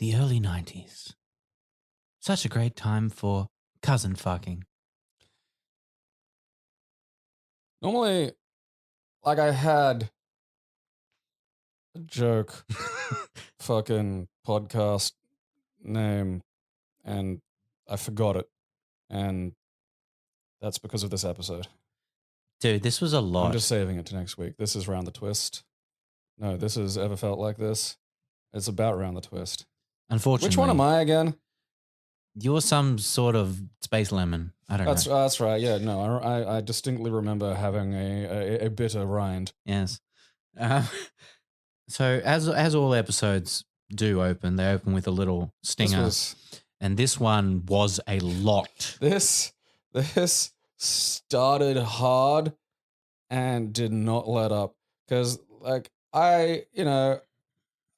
the early 90s. Such a great time for cousin fucking. Normally, like I had a joke fucking podcast name and I forgot it. And that's because of this episode. Dude, this was a lot. I'm just saving it to next week. This is Round the Twist. No, this is Ever Felt Like This. It's about Round the Twist. Unfortunately. Which one am I again? You're some sort of space lemon. I don't know. That's right. Yeah, no, I distinctly remember having a bitter rind. Yes. So as all episodes do open, they open with a little stinger. And this one was a lot. This started hard and did not let up. Because, like, I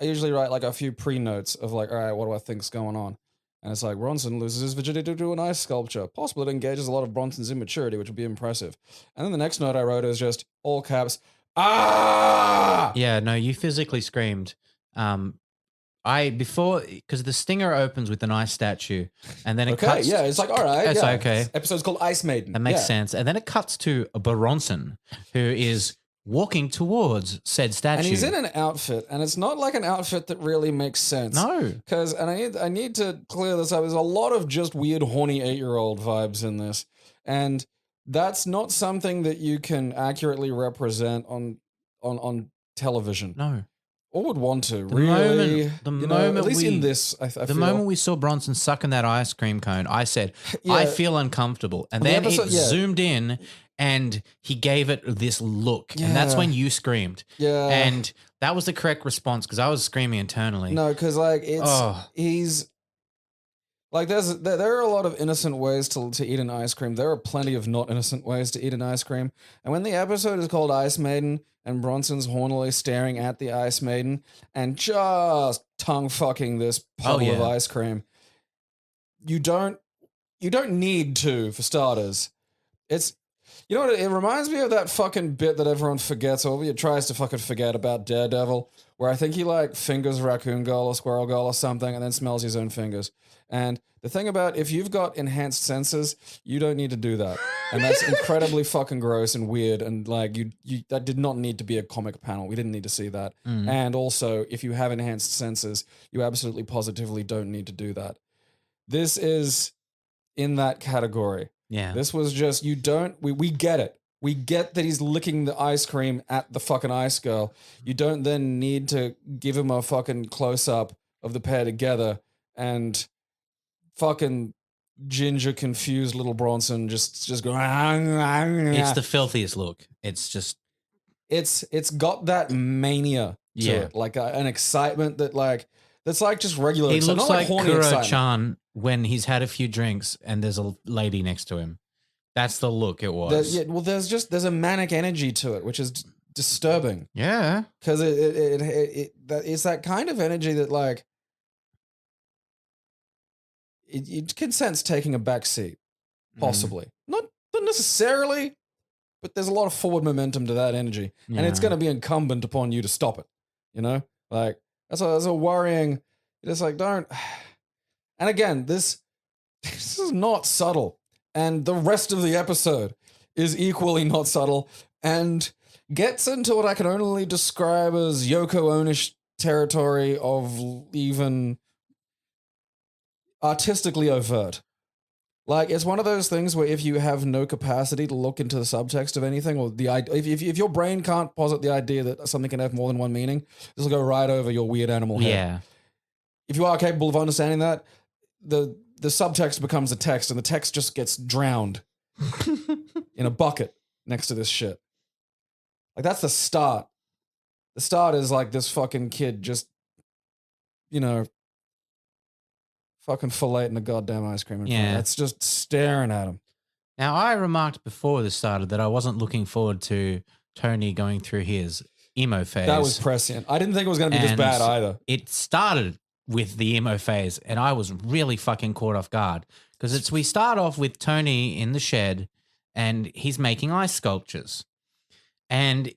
usually write, like, a few pre-notes of, like, all right, what do I think's going on? And it's like, Bronson loses his virginity to an ice sculpture. Possibly it engages a lot of Bronson's immaturity, which would be impressive. And then the next note I wrote is just, all caps, ah! Yeah, no, you physically screamed. Because the stinger opens with an ice statue, and then it cuts. Yeah, it's like, all right, it's okay. Episode's called Ice Maiden. That makes sense. And then it cuts to Bronson, who is walking towards said statue. And he's in an outfit, and it's not like an outfit that really makes sense. No. Because, and I need to clear this up, there's a lot of just weird, horny 8-year-old vibes in this. And that's not something that you can accurately represent on television. No. Or would want to, The really. moment at least we- in this, I feel. The moment we saw Bronson sucking that ice cream cone, I said, Yeah. I feel uncomfortable. And The then episode- it yeah. zoomed in and he gave it this look. And that's Yeah. when you screamed. Yeah. And that was the correct response because I was screaming internally. No, because, like, Oh. he's... Like, there are a lot of innocent ways to eat an ice cream. There are plenty of not innocent ways to eat an ice cream. And when the episode is called Ice Maiden and Bronson's hornily staring at the Ice Maiden and just tongue-fucking this puddle of ice cream, you don't need to, for starters. It's... You know what? It reminds me of that fucking bit that everyone forgets, or tries to fucking forget about Daredevil, where I think he, like, fingers a raccoon girl or squirrel girl or something and then smells his own fingers. And the thing about, if you've got enhanced senses, you don't need to do that. And that's incredibly fucking gross and weird. And, like, you that did not need to be a comic panel. We didn't need to see that. And also, if you have enhanced senses, you absolutely positively don't need to do that. This is in that category. Yeah. This was just, we get it. We get that he's licking the ice cream at the fucking ice girl. You don't then need to give him a fucking close-up of the pair together and fucking ginger confused little Bronson just going. It's the filthiest look. It's just... It's got that mania to it. Like an excitement that, like, that's like just regular. He excitement, looks not like horny excitement. Kuro-chan when he's had a few drinks and there's a lady next to him. That's the look it was. There's a manic energy to it, which is disturbing. Yeah. Because it's that kind of energy that, like, you can sense taking a back seat, possibly. Not necessarily, but there's a lot of forward momentum to that energy. And it's going to be incumbent upon you to stop it, you know? Like, that's a worrying, it's like, don't... And again, this is not subtle. And the rest of the episode is equally not subtle and gets into what I can only describe as Yoko Ono-ish territory of even artistically overt. Like, it's one of those things where if you have no capacity to look into the subtext of anything, or if your brain can't posit the idea that something can have more than one meaning, this will go right over your weird animal head. Yeah. If you are capable of understanding that, the subtext becomes the text, and the text just gets drowned in a bucket next to this shit. Like, that's the start. The start is like this fucking kid just, fucking filleting a goddamn ice cream in front of him. It's just staring at him. Now, I remarked before this started that I wasn't looking forward to Tony going through his emo phase. That was prescient. I didn't think it was going to be this bad either. It started with the emo phase, and I was really fucking caught off guard because we start off with Tony in the shed and he's making ice sculptures. And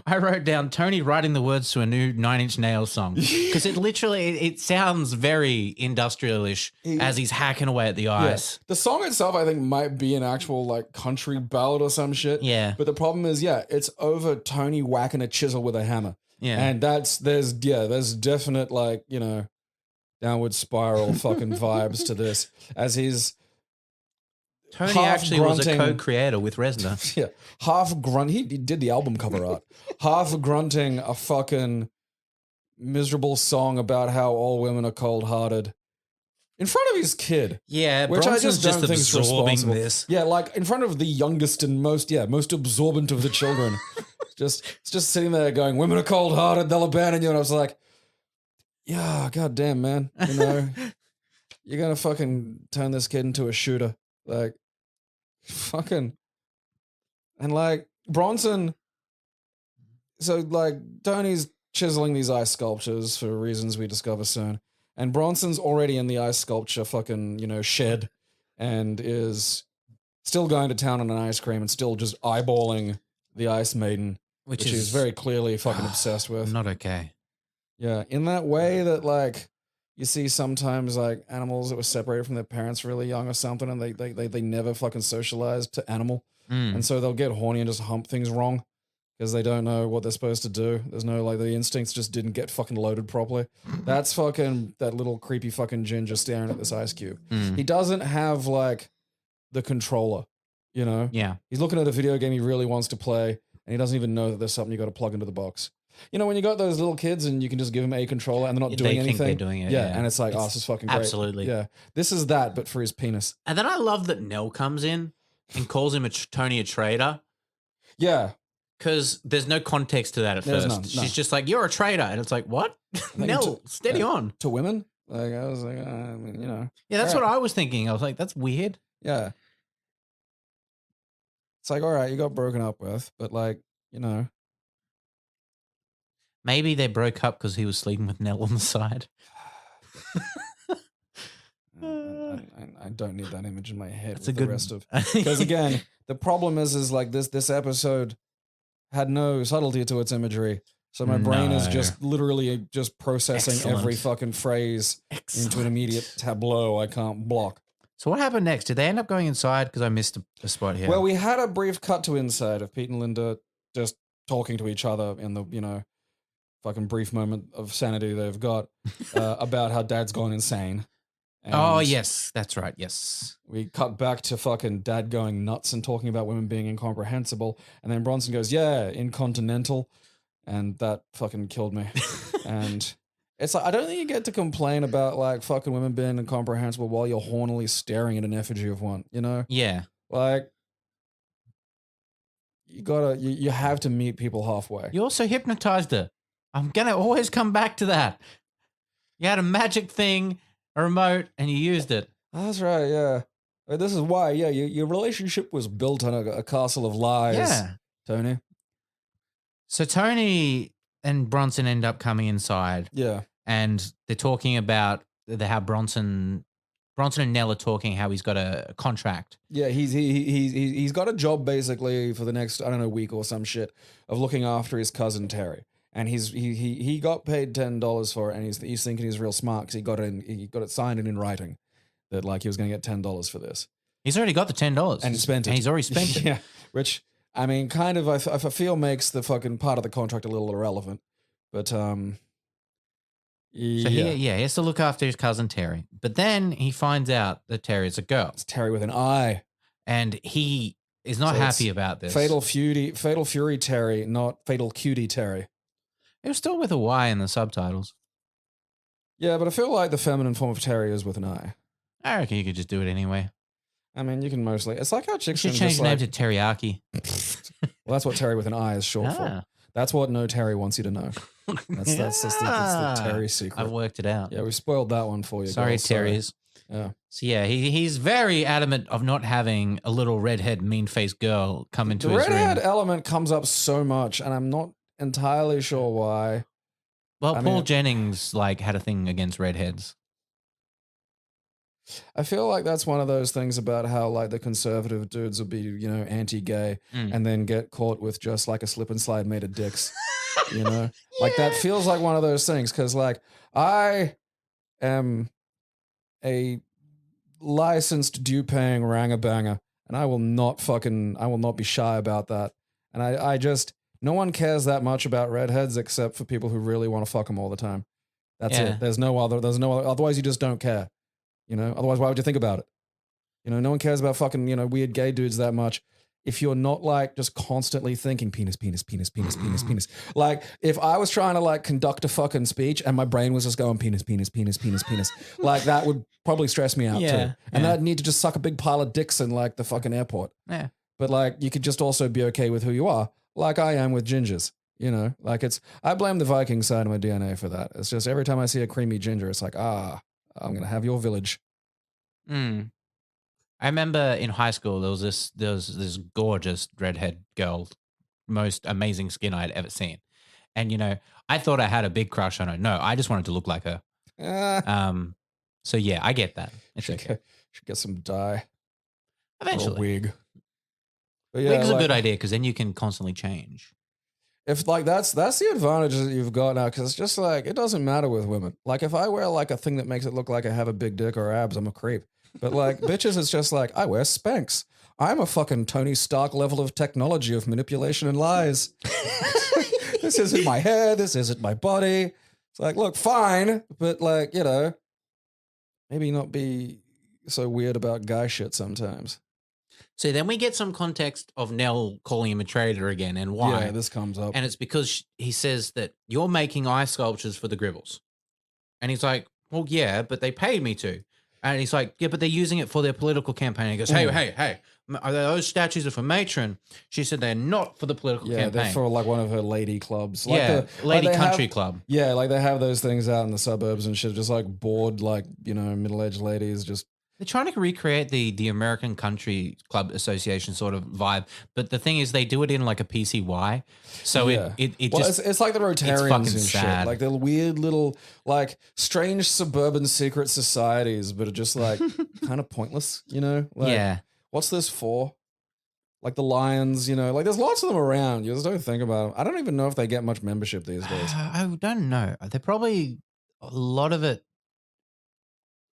I wrote down Tony writing the words to a new 9 Inch Nails song because it sounds very industrial-ish as he's hacking away at the ice. The song itself, I think, might be an actual like country ballad or some shit. Yeah. But the problem is, it's over Tony whacking a chisel with a hammer. Yeah. And there's definite like, downward spiral fucking vibes to this as he's Tony actually was a co-creator with Reznor. Yeah, he did the album cover art. Half grunting a fucking miserable song about how all women are cold-hearted in front of his kid. Yeah, which Bronson's I just don't think is absorbing responsible. this. Yeah, like in front of the youngest and most absorbent of the children. It's just sitting there going, "Women are cold-hearted, they'll abandon you," and I was like, "Yeah, goddamn, man, you're gonna fucking turn this kid into a shooter." Like, fucking. And like, Bronson. So, like, Tony's chiseling these ice sculptures for reasons we discover soon. And Bronson's already in the ice sculpture fucking, shed and is still going to town on an ice cream and still just eyeballing the Ice Maiden, which he's very clearly fucking obsessed with. Not okay. Yeah, in that way that, like, you see sometimes like animals that were separated from their parents really young or something, and they never fucking socialized to animal, and so they'll get horny and just hump things wrong because they don't know what they're supposed to do. There's no like the instincts just didn't get fucking loaded properly. That's fucking that little creepy fucking ginger staring at this ice cube. He doesn't have like the controller, Yeah. He's looking at a video game he really wants to play, and he doesn't even know that there's something you got to plug into the box. When you got those little kids and you can just give them a controller and they're not doing anything. They're doing it. Yeah, and it's like, this is fucking great. Absolutely. Yeah. This is that, but for his penis. And then I love that Nell comes in and calls him Tony a traitor. Yeah. Because there's no context to that at first. None, no. She's just like, "You're a traitor." And it's like, what? Nell, steady on. To women? Like, I was like, I mean, Yeah, that's what I was thinking. I was like, that's weird. Yeah. It's like, all right, you got broken up with, but like, Maybe they broke up because he was sleeping with Nell on the side. I don't need that image in my head. That's with a good the rest of because again, the problem is like this episode had no subtlety to its imagery, so my brain is just literally just processing every fucking phrase into an immediate tableau I can't block. So what happened next? Did they end up going inside? Because I missed a spot here. Well, we had a brief cut to inside of Pete and Linda just talking to each other in the fucking brief moment of sanity they've got about how Dad's gone insane. And yes, that's right. Yes. We cut back to fucking Dad going nuts and talking about women being incomprehensible. And then Bronson goes, "Yeah, incontinental." And that fucking killed me. And it's like, I don't think you get to complain about like fucking women being incomprehensible while you're hornily staring at an effigy of one, Yeah. Like, you have to meet people halfway. You also hypnotized her. I'm going to always come back to that. You had a magic thing, a remote, and you used it. That's right, yeah. This is why, yeah, your relationship was built on a castle of lies, Tony. So Tony and Bronson end up coming inside. Yeah. And they're talking about how Bronson and Nell are talking how he's got a contract. Yeah, he's got a job basically for the next, I don't know, week or some shit of looking after his cousin Terry. And he got paid $10 for it, and he's thinking he's real smart because he got it signed in writing that like he was going to get $10 for this. He's already got the $10 and spent it. And he's already spent it. Yeah, which I mean, kind of I feel makes the fucking part of the contract a little irrelevant. But he has to look after his cousin Terry. But then he finds out that Terry is a girl. It's Terry with an I, and he is not happy about this. Fatal Fury Terry, not Fatal Cutie Terry. It was still with a Y in the subtitles. Yeah, but I feel like the feminine form of Terry is with an I. I reckon you could just do it anyway. I mean, you can mostly. It's like how chicks should change the name to Teriyaki. Well, that's what Terry with an I is short for. That's what No Terry wants you to know. That's the Terry secret. I've worked it out. Yeah, we spoiled that one for you. Sorry, Terry's. Yeah. So yeah, he's very adamant of not having a little redhead, mean-faced girl come into his room. The redhead element comes up so much, and I'm not entirely sure why. Well, Paul Jennings had a thing against redheads. I feel like that's one of those things about how like the conservative dudes will be, anti-gay and then get caught with just like a slip and slide made of dicks, Like that feels like one of those things because like I am a licensed due-paying rangabanger and I will not be shy about that. And I just, no one cares that much about redheads except for people who really want to fuck them all the time. That's it. There's no other, otherwise you just don't care. Otherwise, why would you think about it? No one cares about fucking, weird gay dudes that much. If you're not like just constantly thinking penis, penis, penis, penis, penis, penis. Like if I was trying to like conduct a fucking speech and my brain was just going penis, penis, penis, penis, penis, like that would probably stress me out too. And I'd need to just suck a big pile of dicks in like the fucking airport. Yeah. But like you could just also be okay with who you are, like I am with gingers. Like I blame the Viking side of my DNA for that. It's just every time I see a creamy ginger, it's like, I'm going to have your village. I remember in high school, there was this gorgeous redhead girl, most amazing skin I'd ever seen. And, I thought I had a big crush on her. No, I just wanted to look like her. So yeah, I get that. It's okay. Should get some dye. Eventually. Or a wig. But yeah, wig's a good idea because then you can constantly change. If like that's the advantage that you've got now, because it's just like it doesn't matter with women. Like if I wear like a thing that makes it look like I have a big dick or abs, I'm a creep. But like bitches, it's just like I wear Spanx. I'm a fucking Tony Stark level of technology of manipulation and lies. This isn't my hair. This isn't my body. It's like, look, fine, but like maybe not be so weird about guy shit sometimes. So then we get some context of Nell calling him a traitor again and why. Yeah, this comes up. And it's because he says that you're making ice sculptures for the Gribbles. And he's like, well, yeah, but they paid me to. And he's like, yeah, but they're using it for their political campaign. He goes, hey, those statues are for Matron. She said they're not for the political campaign. Yeah, they're for like one of her lady clubs. Like yeah, lady country club. Yeah, like they have those things out in the suburbs and shit, just like bored, like, middle-aged ladies just... They're trying to recreate the American Country Club Association sort of vibe, but the thing is, they do it in like a PCY, so it's like the Rotarians and sad. shit, like they're weird little like strange suburban secret societies, but are just like kind of pointless, Like, what's this for? Like the Lions, like there's lots of them around. You just don't think about them. I don't even know if they get much membership these days. I don't know. They're probably a lot of it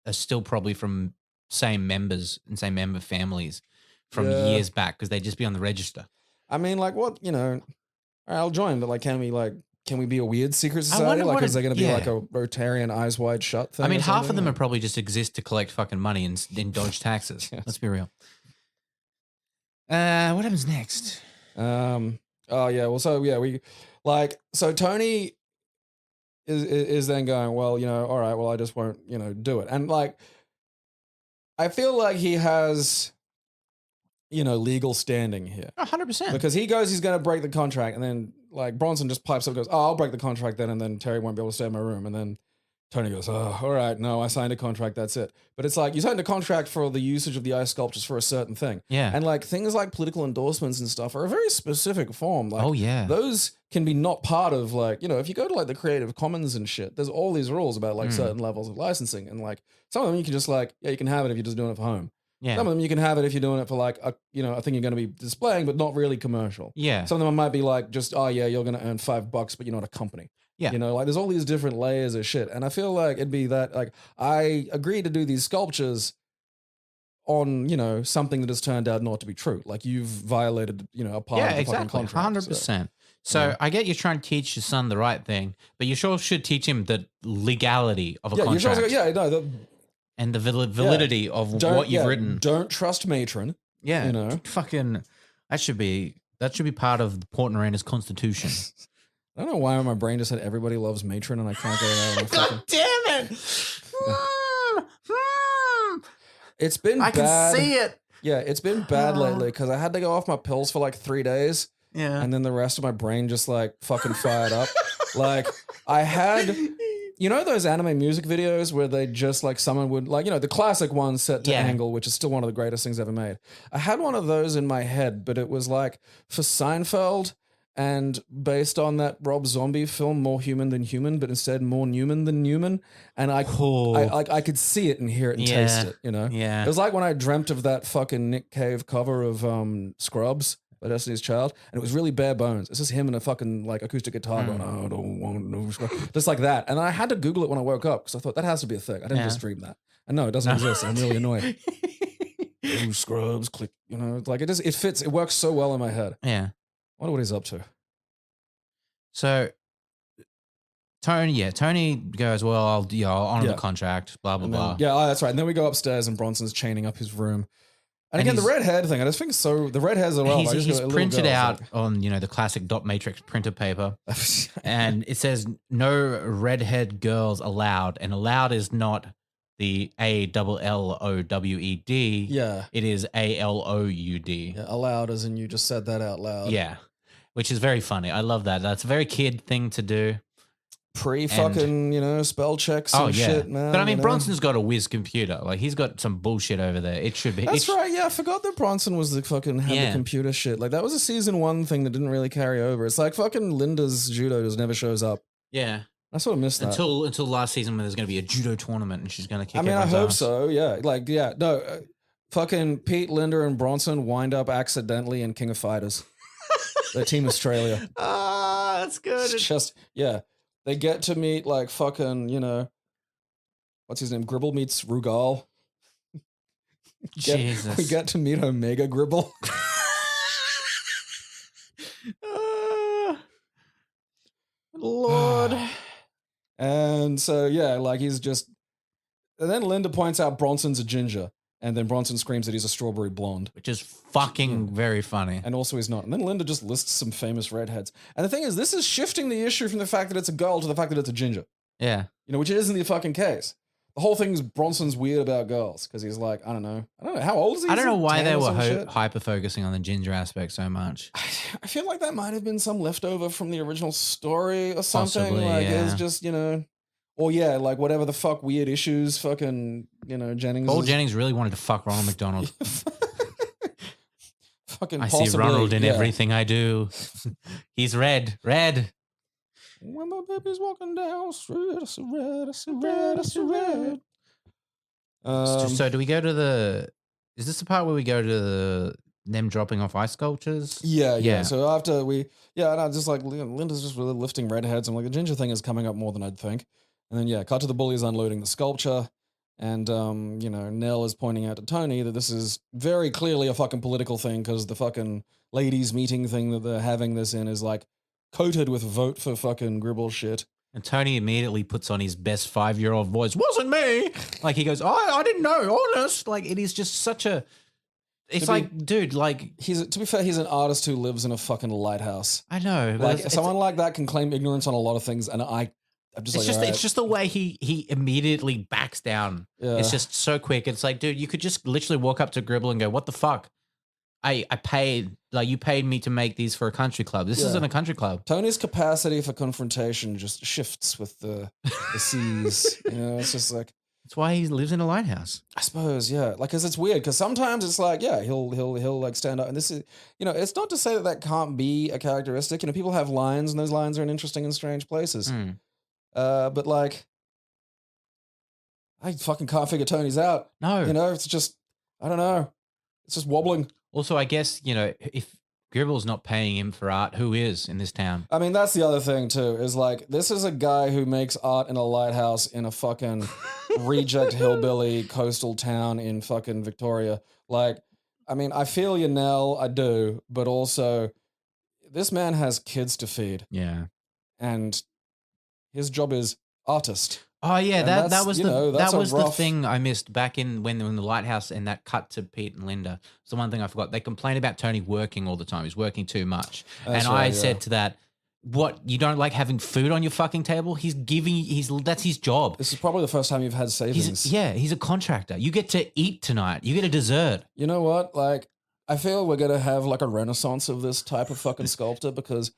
are still probably from same members and same member families from years back because they'd just be on the register. I mean, like what, all right, I'll join, but like, can we be a weird secret society? Like, is there going to be like a Rotarian eyes wide shut thing? I mean, half of them are probably just exist to collect fucking money and dodge taxes. Yes. Let's be real. What happens next? So Tony is then going, well, all right, well, I just won't, do it. And like, I feel like he has, legal standing here. 100%. Because he's going to break the contract and then like Bronson just pipes up and goes, oh, I'll break the contract then and then Terry won't be able to stay in my room. And then Tony goes, oh, all right, no, I signed a contract, that's it. But it's like you signed a contract for the usage of the ice sculptures for a certain thing. Yeah. And like things like political endorsements and stuff are a very specific form. Like, those can be not part of like, if you go to like the Creative Commons and shit, there's all these rules about like certain levels of licensing. And like some of them you can just like, you can have it if you're just doing it for home. Yeah. Some of them you can have it if you're doing it for like a thing you're going to be displaying, but not really commercial. Yeah. Some of them might be like just, oh yeah, you're going to earn $5, but you're not a company. Yeah. Like there's all these different layers of shit. And I feel like it'd be that like I agreed to do these sculptures on, something that has turned out not to be true. Like you've violated, a part of the fucking contract. 100%. So I get you're trying to teach your son the right thing, but you sure should teach him the legality of a contract. And the validity of what you've written. Don't trust matron. Yeah. Fucking that should be part of Port Arena's constitution. I don't know why my brain just said everybody loves matron and I can't get it out. God damn it. It's been bad. I can see it. Yeah, it's been bad lately because I had to go off my pills for like 3 days. Yeah. And then the rest of my brain just like fucking fired up. Like I had... those anime music videos where they just like someone would like, the classic one set to angle, which is still one of the greatest things ever made. I had one of those in my head, but it was like for Seinfeld and based on that Rob Zombie film, More Human Than Human, but instead more Newman than Newman. And I could see it and hear it and taste it, you know? Yeah. It was like when I dreamt of that fucking Nick Cave cover of Scrubs by Destiny's Child, and it was really bare bones. It's just him and a fucking like acoustic guitar going, I don't want no Scrubs. Just like that. And I had to Google it when I woke up because I thought that has to be a thing. I didn't just dream that. And no, it doesn't exist. I'm really annoyed. Ooh, Scrubs, click, you know, like it fits, it works so well in my head. Yeah. I wonder what he's up to. So Tony goes, well, I'll honor the contract, blah, blah, blah. Yeah, that's right. And then we go upstairs and Bronson's chaining up his room. And again, the red head thing, I just think so. The red hairs are well. He's printed out on, the classic dot matrix printer paper. And it says no redhead girls allowed. And allowed is not the ALLOWED. Yeah. It is ALOUD. Yeah, allowed as in you just said that out loud. Yeah. Which is very funny. I love that. That's a very kid thing to do. Pre-fucking, spell checks and shit, man. But I mean, Bronson's got a whiz computer. Like, he's got some bullshit over there. It should be. That's right. Yeah, I forgot that Bronson was the fucking had the computer shit. Like, that was a season 1 thing that didn't really carry over. It's like fucking Linda's judo just never shows up. Yeah. I sort of missed that. Until last season when there's going to be a judo tournament and she's going to kick I hope ass. so, yeah. Like, yeah, no. Fucking Pete, Linda, and Bronson wind up accidentally in King of Fighters. They're Team Australia. Ah, that's good. It's just, yeah. They get to meet like fucking, what's his name? Gribble meets Rugal. Jesus. We get to meet Omega Gribble. Lord. And so, yeah, like he's just... And then Linda points out Bronson's a ginger. And then Bronson screams that he's a strawberry blonde. Which is fucking very funny. And also he's not. And then Linda just lists some famous redheads. And the thing is, this is shifting the issue from the fact that it's a girl to the fact that it's a ginger. Yeah. Which isn't the fucking case. The whole thing's Bronson's weird about girls because he's like, I don't know. How old is he? I don't know why they were hyper-focusing on the ginger aspect so much. I feel like that might have been some leftover from the original story or something. Possibly, it's just, or like whatever the fuck weird issues fucking, Jennings. Paul Jennings really wanted to fuck Ronald McDonald. Fucking I see Ronald in everything I do. He's red. When my baby's walking down street, I see red, I see red, I see red. So do we go to is this the part where we go to them dropping off ice sculptures? Yeah. So after just like Linda's just really lifting redheads. I'm like, the ginger thing is coming up more than I'd think. And then, cut to the bullies unloading the sculpture. And, Nell is pointing out to Tony that this is very clearly a fucking political thing because the fucking ladies meeting thing that they're having this in is like coated with vote for fucking Gribble shit. And Tony immediately puts on his best 5-year-old voice. Wasn't me. Like he goes, I didn't know. Honest. Like it is just such a... It's dude, like... To be fair, he's an artist who lives in a fucking lighthouse. I know. Like someone like that can claim ignorance on a lot of things and it's just the way he immediately backs down. Yeah. It's just so quick. It's like, dude, you could just literally walk up to Gribble and go, what the fuck? I paid, you paid me to make these for a country club. This isn't a country club. Tony's capacity for confrontation just shifts with the seas. It's just like... That's why he lives in a lighthouse. I suppose, yeah. Like, because it's weird. Because sometimes it's like, he'll like stand up, and this is, it's not to say that can't be a characteristic. People have lines, and those lines are in interesting and strange places. But like, I fucking can't figure Tony's out. No, it's just, I don't know. It's just wobbling. Also, I guess if Gribble's not paying him for art, who is in this town? I mean, that's the other thing too, is like, this is a guy who makes art in a lighthouse in a fucking reject hillbilly coastal town in fucking Victoria. Like, I mean, I feel you, Nell, I do, but also this man has kids to feed. Yeah. And his job is artist. Oh yeah, that was the rough... thing I missed back in when the lighthouse and that cut to Pete and Linda. It's the one thing I forgot. They complain about Tony working all the time. He's working too much. I said to that, what, you don't like having food on your fucking table? That's his job. This is probably the first time you've had savings. He's a contractor. You get to eat tonight. You get a dessert. You know what? Like, I feel we're gonna have like a renaissance of this type of fucking sculptor because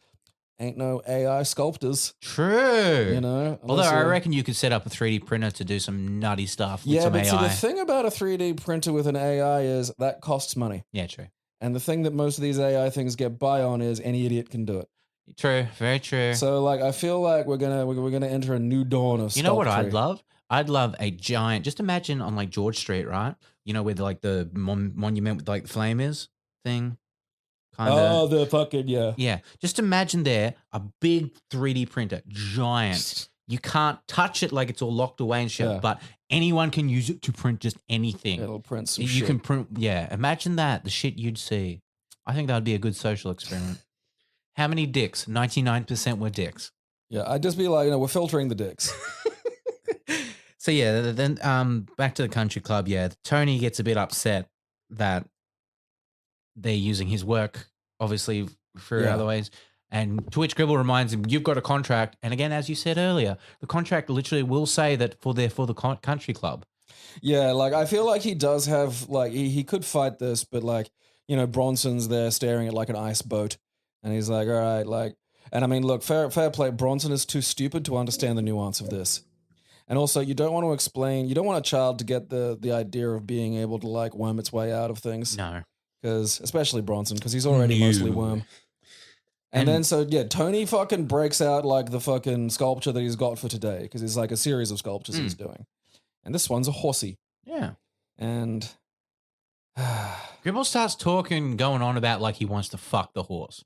ain't no AI sculptors. True. Although I reckon you could set up a 3D printer to do some nutty stuff with some AI. Yeah, but see, the thing about a 3D printer with an AI is that costs money. Yeah, true. And the thing that most of these AI things get by on is any idiot can do it. True, very true. So like I feel like we're gonna enter a new dawn of You know what I'd sculptry. love? I'd love a giant. Just imagine on like George Street, right? You know where like the monument with like the flame is thing, kind Oh, of. the fucking yeah. Yeah, just imagine there a big 3D printer, giant. You can't touch it like it's all locked away and shit, Yeah. but anyone can use it to print just anything. It'll print some You shit. can print, yeah. Imagine that, the shit you'd see. I think that would be a good social experiment. How many dicks? 99% were dicks. Yeah, I'd just be like, we're filtering the dicks. So yeah, then back to the country club. Yeah, Tony gets a bit upset that they're using his work, obviously, for Yeah. other ways. And to which Gribble reminds him, "You've got a contract." And again, as you said earlier, the contract literally will say that for the country club. Yeah, like I feel like he does have like he could fight this, but like Bronson's there staring at like an ice boat, and he's like, all right, like, and I mean, look, fair play. Bronson is too stupid to understand the nuance of this, and also you don't want to explain. You don't want a child to get the idea of being able to like worm its way out of things. No, because especially Bronson, because he's already mostly worm. And then so yeah, Tony fucking breaks out like the fucking sculpture that he's got for today, because it's like a series of sculptures he's doing. And this one's a horsey. Yeah. And Gribble starts talking, going on about like he wants to fuck the horse.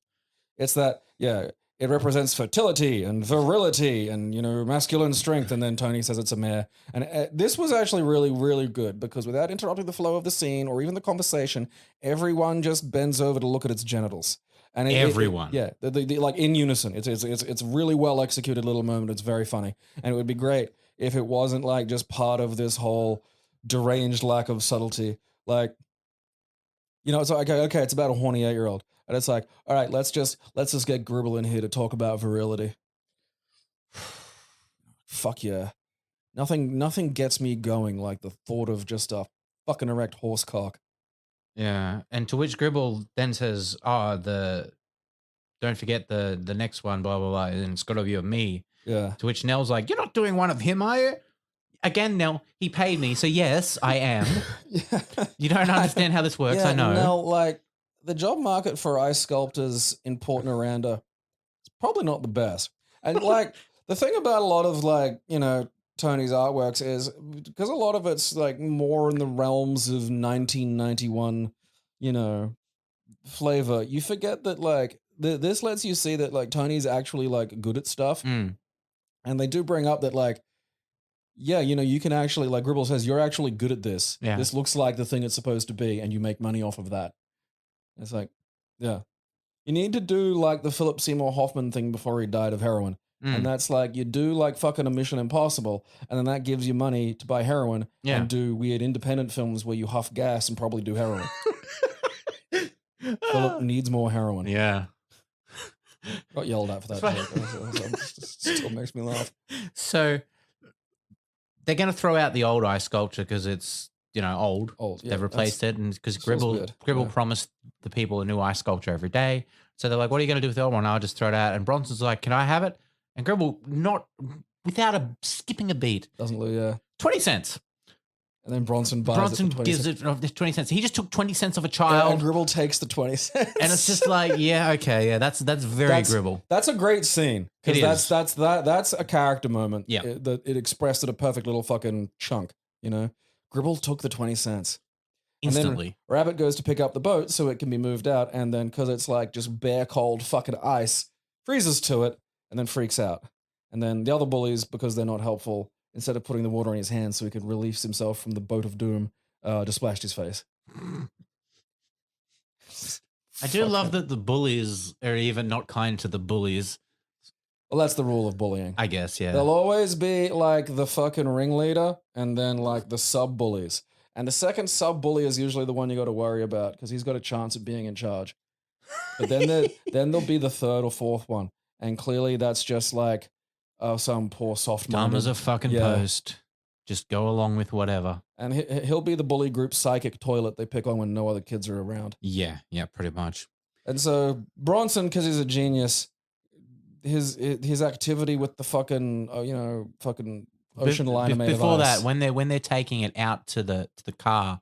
It's that, yeah, it represents fertility and virility and, masculine strength. And then Tony says it's a mare. And this was actually really, really good because without interrupting the flow of the scene or even the conversation, everyone just bends over to look at its genitals. And everyone. Like in unison. It's really well executed little moment. It's very funny. And it would be great if it wasn't like just part of this whole deranged lack of subtlety. Like, it's like, okay, it's about a horny 8-year-old. And it's like, all right, let's just get Gribble in here to talk about virility. Fuck yeah. Nothing gets me going like the thought of just a fucking erect horse cock. Yeah. And to which Gribble then says, don't forget the next one, blah, blah, blah. And it's got to be of me. Yeah. To which Nell's like, you're not doing one of him, are you? Again, Nell, he paid me. So yes, I am. Yeah. You don't understand how this works. Yeah, I know. Nell, like the job market for ice sculptors in Port Noranda is probably not the best. And like the thing about a lot of like, Tony's artworks is because a lot of it's like more in the realms of 1991, flavor. You forget that like this lets you see that like Tony's actually like good at stuff. Mm. And they do bring up that like, yeah, you can actually, like Gribble says, you're actually good at this. Yeah. This looks like the thing it's supposed to be, and you make money off of that. It's like, yeah. You need to do like the Philip Seymour Hoffman thing before he died of heroin. And that's like, you do like fucking a Mission Impossible, and then that gives you money to buy heroin and do weird independent films where you huff gas and probably do heroin. Philip needs more heroin. Yeah. Got yelled at for that joke. Still makes me laugh. So they're going to throw out the old ice sculpture because it's, old. Yeah, they've replaced it. And because Gribble promised the people a new ice sculpture every day. So they're like, what are you going to do with the old one? I'll just throw it out. And Bronson's like, can I have it? And Gribble, not without skipping a beat. Doesn't look, yeah. 20 cents. And then Bronson buys Bronson it for 20 gives cents. it 20 cents. He just took 20 cents of a Yeah, child. and Gribble takes the 20 cents. And it's just like, yeah, okay, yeah, that's very Gribble. That's a great scene. It Because is. that's a character moment. Yeah. It expressed at a perfect little fucking chunk, Gribble took the 20 cents. Instantly. And then Rabbit goes to pick up the boat so it can be moved out. And then because it's like just bare cold fucking ice, freezes to it and then freaks out. And then the other bullies, because they're not helpful, instead of putting the water in his hands so he could release himself from the boat of doom, just splashed his face. I do love that the bullies are even not kind to the bullies. Well, that's the rule of bullying. I guess, yeah. There'll always be like the fucking ringleader and then like the sub bullies. And the second sub bully is usually the one you got to worry about because he's got a chance of being in charge. But then there'll be the third or fourth one. And clearly that's just like some poor soft Dumb as a fucking post. Just go along with whatever. And he'll be the bully group psychic toilet they pick on when no other kids are around. Yeah, pretty much. And so Bronson, because he's a genius, his activity with the fucking fucking ocean liner made of before ice. that, when they're taking it out to the car,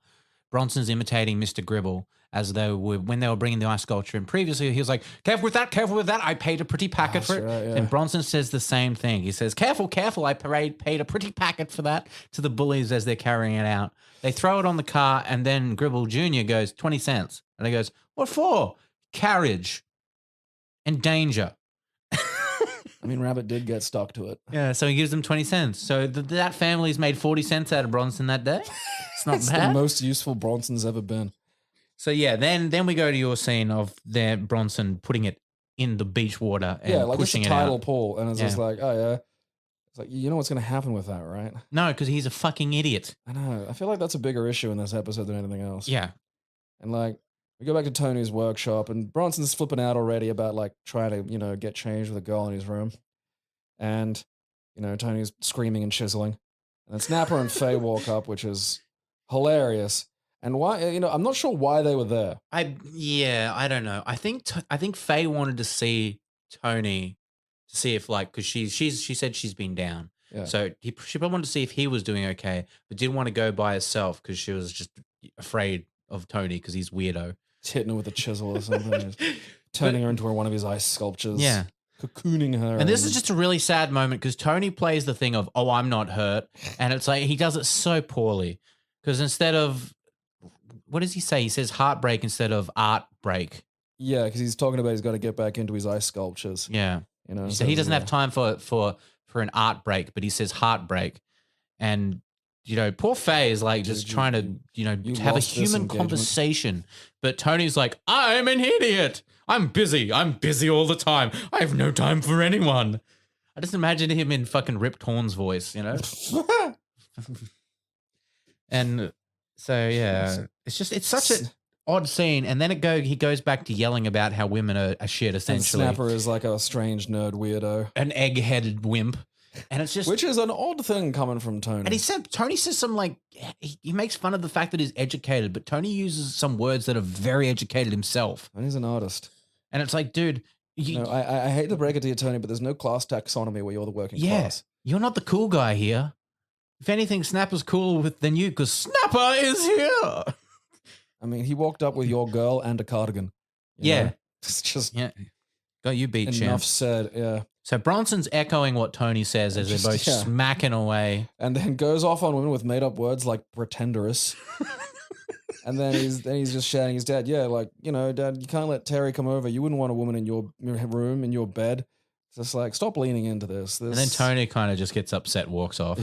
Bronson's imitating Mr. Gribble, as though when they were bringing the ice sculpture in previously, he was like, careful with that. I paid a pretty packet for it. Right, yeah. And Bronson says the same thing. He says, careful, I paid a pretty packet for that to the bullies as they're carrying it out. They throw it on the car, and then Gribble Jr. goes, 20 cents. And he goes, what for? Carriage and danger. I mean, Rabbit did get stuck to it. Yeah, so he gives them 20 cents. So that family's made 40 cents out of Bronson that day. It's not It's bad. the most useful Bronson's ever been. So yeah, then we go to your scene of their Bronson putting it in the beach water and like pushing it's it a tidal out. pool, and it's just like, oh yeah. It's like, you know what's going to happen with that, right? No, because he's a fucking idiot. I know. I feel like that's a bigger issue in this episode than anything else. Yeah. And like, we go back to Tony's workshop, and Bronson's flipping out already about like trying to, get changed with a girl in his room. And, Tony's screaming and chiseling. And then Snapper and Faye walk up, which is hilarious. And why, I'm not sure why they were there. I don't know. I think Faye wanted to see Tony to see if because she said she's been down. Yeah. So she probably wanted to see if he was doing okay, but didn't want to go by herself because she was just afraid of Tony because he's weirdo. He's hitting her with a chisel or something. Turning her into one of his ice sculptures. Yeah. Cocooning her. And this is just a really sad moment because Tony plays the thing of, oh, I'm not hurt. And it's like he does it so poorly because instead of, what does he say? He says heartbreak instead of art break. Yeah, because he's talking about he's got to get back into his ice sculptures. Yeah. So he doesn't have time for an art break, but he says heartbreak. And, poor Faye is like just trying to, have a human conversation. But Tony's like, I'm an idiot. I'm busy all the time. I have no time for anyone. I just imagine him in fucking Rip Torn's voice, And so, yeah, it's such an odd scene. And then he goes back to yelling about how women are shit, essentially. And Snapper is like a strange nerd weirdo. An egg-headed wimp. And it's just... Which is an odd thing coming from Tony. And Tony says some he makes fun of the fact that he's educated, but Tony uses some words that are very educated himself. And he's an artist. And it's like, dude... I hate to break it to you, Tony, but there's no class taxonomy where you're the working class. You're not the cool guy here. If anything, Snapper's cooler than you because Snapper is here. I mean, he walked up with your girl and a cardigan. Yeah. It's just... Yeah. Got you beat, champ. Enough said, yeah. So Bronson's echoing what Tony says as they're both smacking away. And then goes off on women with made-up words like pretenderous. And then he's just shouting his dad, Dad, you can't let Terry come over. You wouldn't want a woman in your room, in your bed. It's just like, stop leaning into this. And then Tony kind of just gets upset, walks off.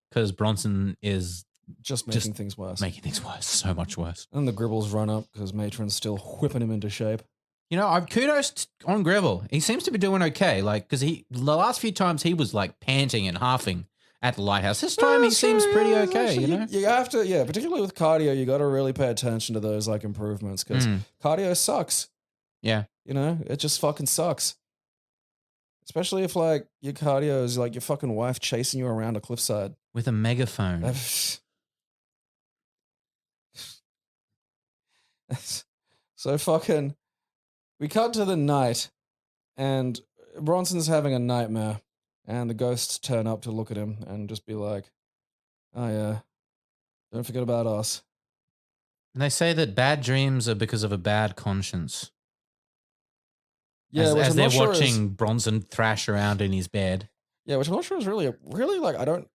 Because Bronson is... Just making things worse. Making things worse. So much worse. And the Gribbles run up because Matron's still whipping him into shape. Kudos on Gribble. He seems to be doing okay. Because the last few times he was panting and huffing at the lighthouse. This time he seems pretty okay, You have to, particularly with cardio, you got to really pay attention to those improvements because cardio sucks. Yeah. It just fucking sucks. Especially if your cardio is your fucking wife chasing you around a cliffside. With a megaphone. So fucking... We cut to the night, and Bronson's having a nightmare, and the ghosts turn up to look at him and just be like, oh yeah, don't forget about us. And they say that bad dreams are because of a bad conscience. Yeah, as they're watching Bronson thrash around in his bed. Yeah, which I'm not sure is really I don't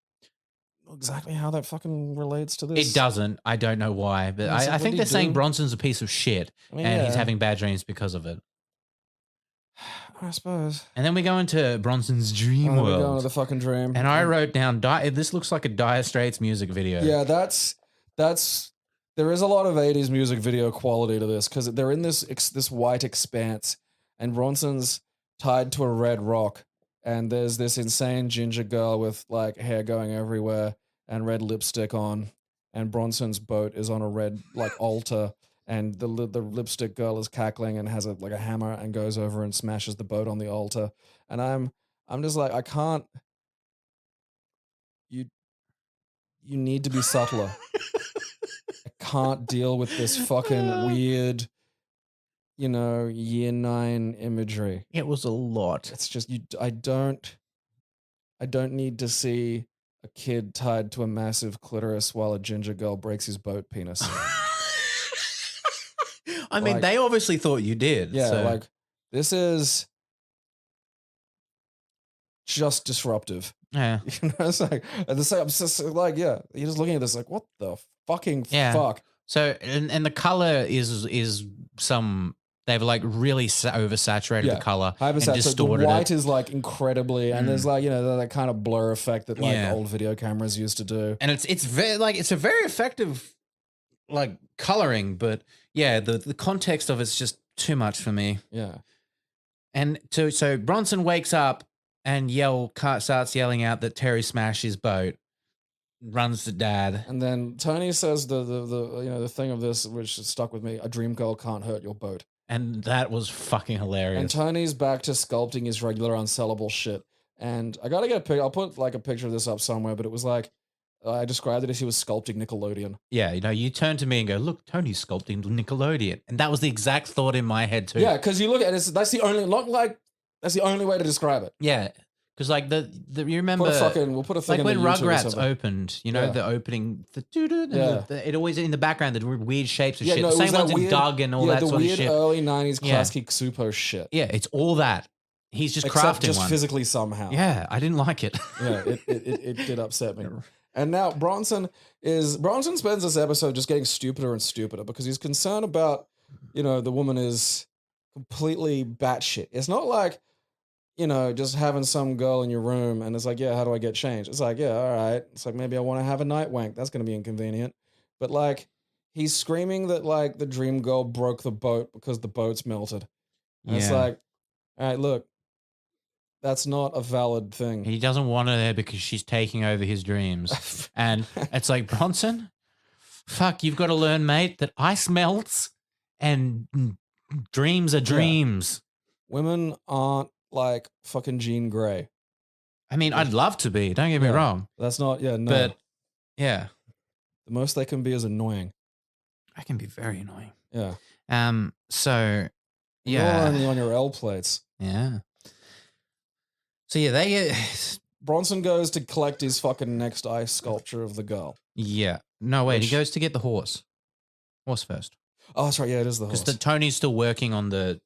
know exactly how that fucking relates to this. It doesn't. I don't know why, but I think they're saying Bronson's a piece of shit and he's having bad dreams because of it. I suppose. And then we go into Bronson's dream world. We go into the fucking dream. And I wrote down, this looks like a Dire Straits music video. Yeah, there is a lot of 80s music video quality to this because they're in this white expanse and Bronson's tied to a red rock. And there's this insane ginger girl with hair going everywhere and red lipstick on. And Bronson's boat is on a red altar. And the lipstick girl is cackling and has a hammer and goes over and smashes the boat on the altar. And I'm just like, I can't. You need to be subtler. I can't deal with this fucking weird, year 9 imagery. It was a lot. It's just I don't need to see a kid tied to a massive clitoris while a ginger girl breaks his boat penis. I mean, Like, they obviously thought you did. yeah, so. like this is just disruptive. Yeah. You know, it's like at the same, I'm just like, yeah, you're just looking at this like, what the fucking fuck? So and the color is some they've like really oversaturated the color and So the distorted white it. is like incredibly, and there's like, you know, that kind of blur effect that like old video cameras used to do. And it's very like it's a very effective like coloring, but yeah, the context of it's just too much for me. Yeah. And so Bronson wakes up and starts yelling out that Terry smashed his boat, runs to Dad. And then Tony says the you know, the thing of this which stuck with me: a dream girl can't hurt your boat. And that was fucking hilarious. And Tony's back to sculpting his regular unsellable shit. And I gotta get a picture. I'll put like a picture of this up somewhere, but it was like I described it as he was sculpting Nickelodeon. Yeah, you know, you turn to me and go, "Look, Tony's sculpting Nickelodeon," and that was the exact thought in my head too. Yeah, because you look at it, that's the only that's the only way to describe it. Yeah, because like the you remember we'll put a thing like in when the YouTube or Rugrats something. opened, you know, the opening, it always in the background the weird shapes of shit. No, the same ones weird, in Doug and all that sort of shit. The weird early 90s classic Supo shit. Yeah, it's all that. He's just Except crafting just one. physically somehow. Yeah, I didn't like it. Yeah, it did upset me. And now Bronson spends this episode just getting stupider and stupider because he's concerned about, you know, the woman is completely batshit. It's not like, you know, just having some girl in your room and it's like, yeah, how do I get changed? It's like, yeah, all right. It's like, maybe I want to have a night wank. That's going to be inconvenient. But like, he's screaming that like the dream girl broke the boat because the boat's melted. And it's like, all right, look, that's not a valid thing. He doesn't want her there because she's taking over his dreams. And it's like, Bronson, fuck, you've got to learn, mate, that ice melts and dreams are dreams. Women aren't like fucking Jean Grey. I mean, I'd love to be, don't get me wrong. That's not, no. But, yeah. The most they can be is annoying. I can be very annoying. Yeah. So, You're only on your L plates. Yeah. So, yeah, Bronson goes to collect his fucking next ice sculpture of the girl. Yeah. No, wait, he goes to get the horse. Horse first. Oh, that's right. Yeah, it is the horse. Because Tony's still working on the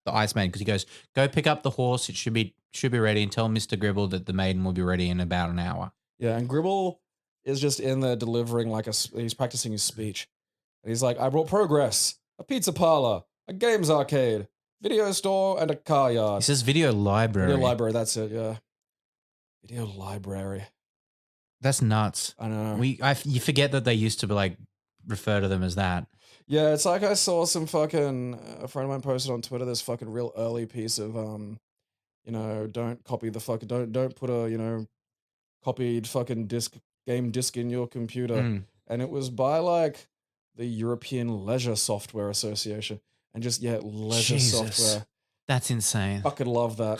Ice Maiden because he goes, go pick up the horse. It should be ready, and tell Mr. Gribble that the maiden will be ready in about an hour. Yeah, and Gribble is just in there delivering he's practicing his speech. And he's like, I brought progress, a pizza parlor, a games arcade, video store, and a car yard. He says video library. Video library, that's it, yeah. Video library. That's nuts. I know. You forget that they used to be like refer to them as that. Yeah, it's like I saw some fucking a friend of mine posted on Twitter this fucking real early piece of you know, don't copy the fucking don't put a, you know, copied fucking game disc in your computer. And it was by like the European Leisure Software Association. And just leisure software. That's insane. Fucking love that.